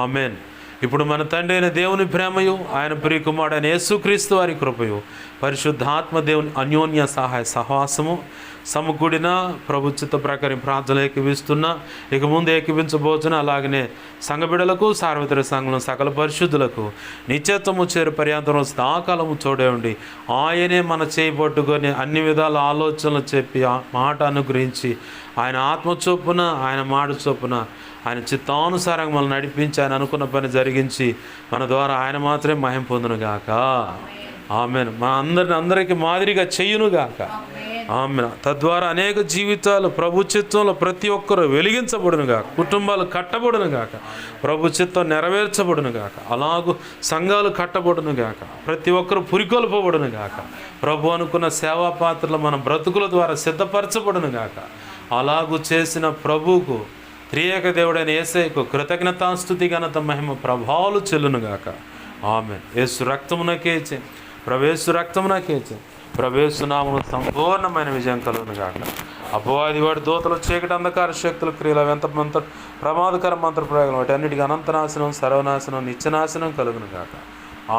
ఆమెన్. ఇప్పుడు మన తండ్రి అయిన దేవుని ప్రేమయు, ఆయన ప్రియ కుమారుడైన యేసుక్రీస్తు వారి కృపయు, పరిశుద్ధాత్మ దేవుని అన్యోన్య సహాయ సహవాసము సమకూడిన ప్రభుత్వ ప్రకారం ప్రార్థనలు ఏకీవిస్తున్నా. ఇక ముందు ఏకీవించబోతున్నా. అలాగనే సంఘ బిడ్డలకు, సార్వత్రిక సంఘంలో సకల పరిశుద్ధులకు నిత్యత్వము చేరు పర్యాంతరం దాకాలము తోడే ఉండి ఆయనే మన చేయబట్టుకొని అన్ని విధాల ఆలోచనలు చెప్పి ఆ మాట అనుగ్రహించి ఆయన ఆత్మ చొప్పున, ఆయన మాట చొప్పున, ఆయన చిత్తానుసారంగా మనల్ని నడిపించి ఆయన అనుకున్న పని జరిగించి మన ద్వారా ఆయన మాత్రమే మహిమ పొందునుగాక. ఆమెన్. మా అందరికీ మాదిరిగా చెయ్యునుగాక. ఆమెన్. తద్వారా అనేక జీవితాలు ప్రభు చిత్తంలో ప్రతి ఒక్కరూ వెలిగించబడునుగాక, కుటుంబాలు కట్టబడునుగాక, ప్రభు చిత్తం నెరవేర్చబడునుగాక, అలాగూ సంఘాలు కట్టబడునుగాక, ప్రతి ఒక్కరు పురికొల్పబడునుగాక, ప్రభు అనుకున్న సేవా పాత్రలు మన బ్రతుకుల ద్వారా సిద్ధపరచబడునుగాక. అలాగూ చేసిన ప్రభువుకు, త్రియేక దేవుడైన యేసయ్యకు కృతజ్ఞతాస్తుతి ఘనత మహిమ ప్రభావాలు చెల్లునుగాక. ఆమెన్. యేసు రక్తమునకేచే, ప్రవేశు రక్తమునకేచే, ప్రవేశునామను సంపూర్ణమైన విజయం కలుగునుగాక. అపవాది వాడి దూతలు, చీకటి, అంధకార శక్తుల క్రియలు, ఎంత ప్రమాదకర మంత్రప్రయోగం, వాటి అన్నిటికీ అనంతనాశనం, సర్వనాశనం, నిత్యనాశనం కలుగునుగాక.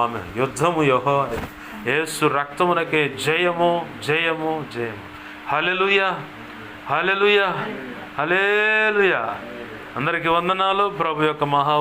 ఆమెన్. యుద్ధము యెహోవాదే. యేసు రక్తమునకే జయము, జయము, జయము. హల్లెలూయా, హల్లెలూయా, హల్లెలూయా. అందరికీ వందనాలు. ప్రభు యొక్క మహా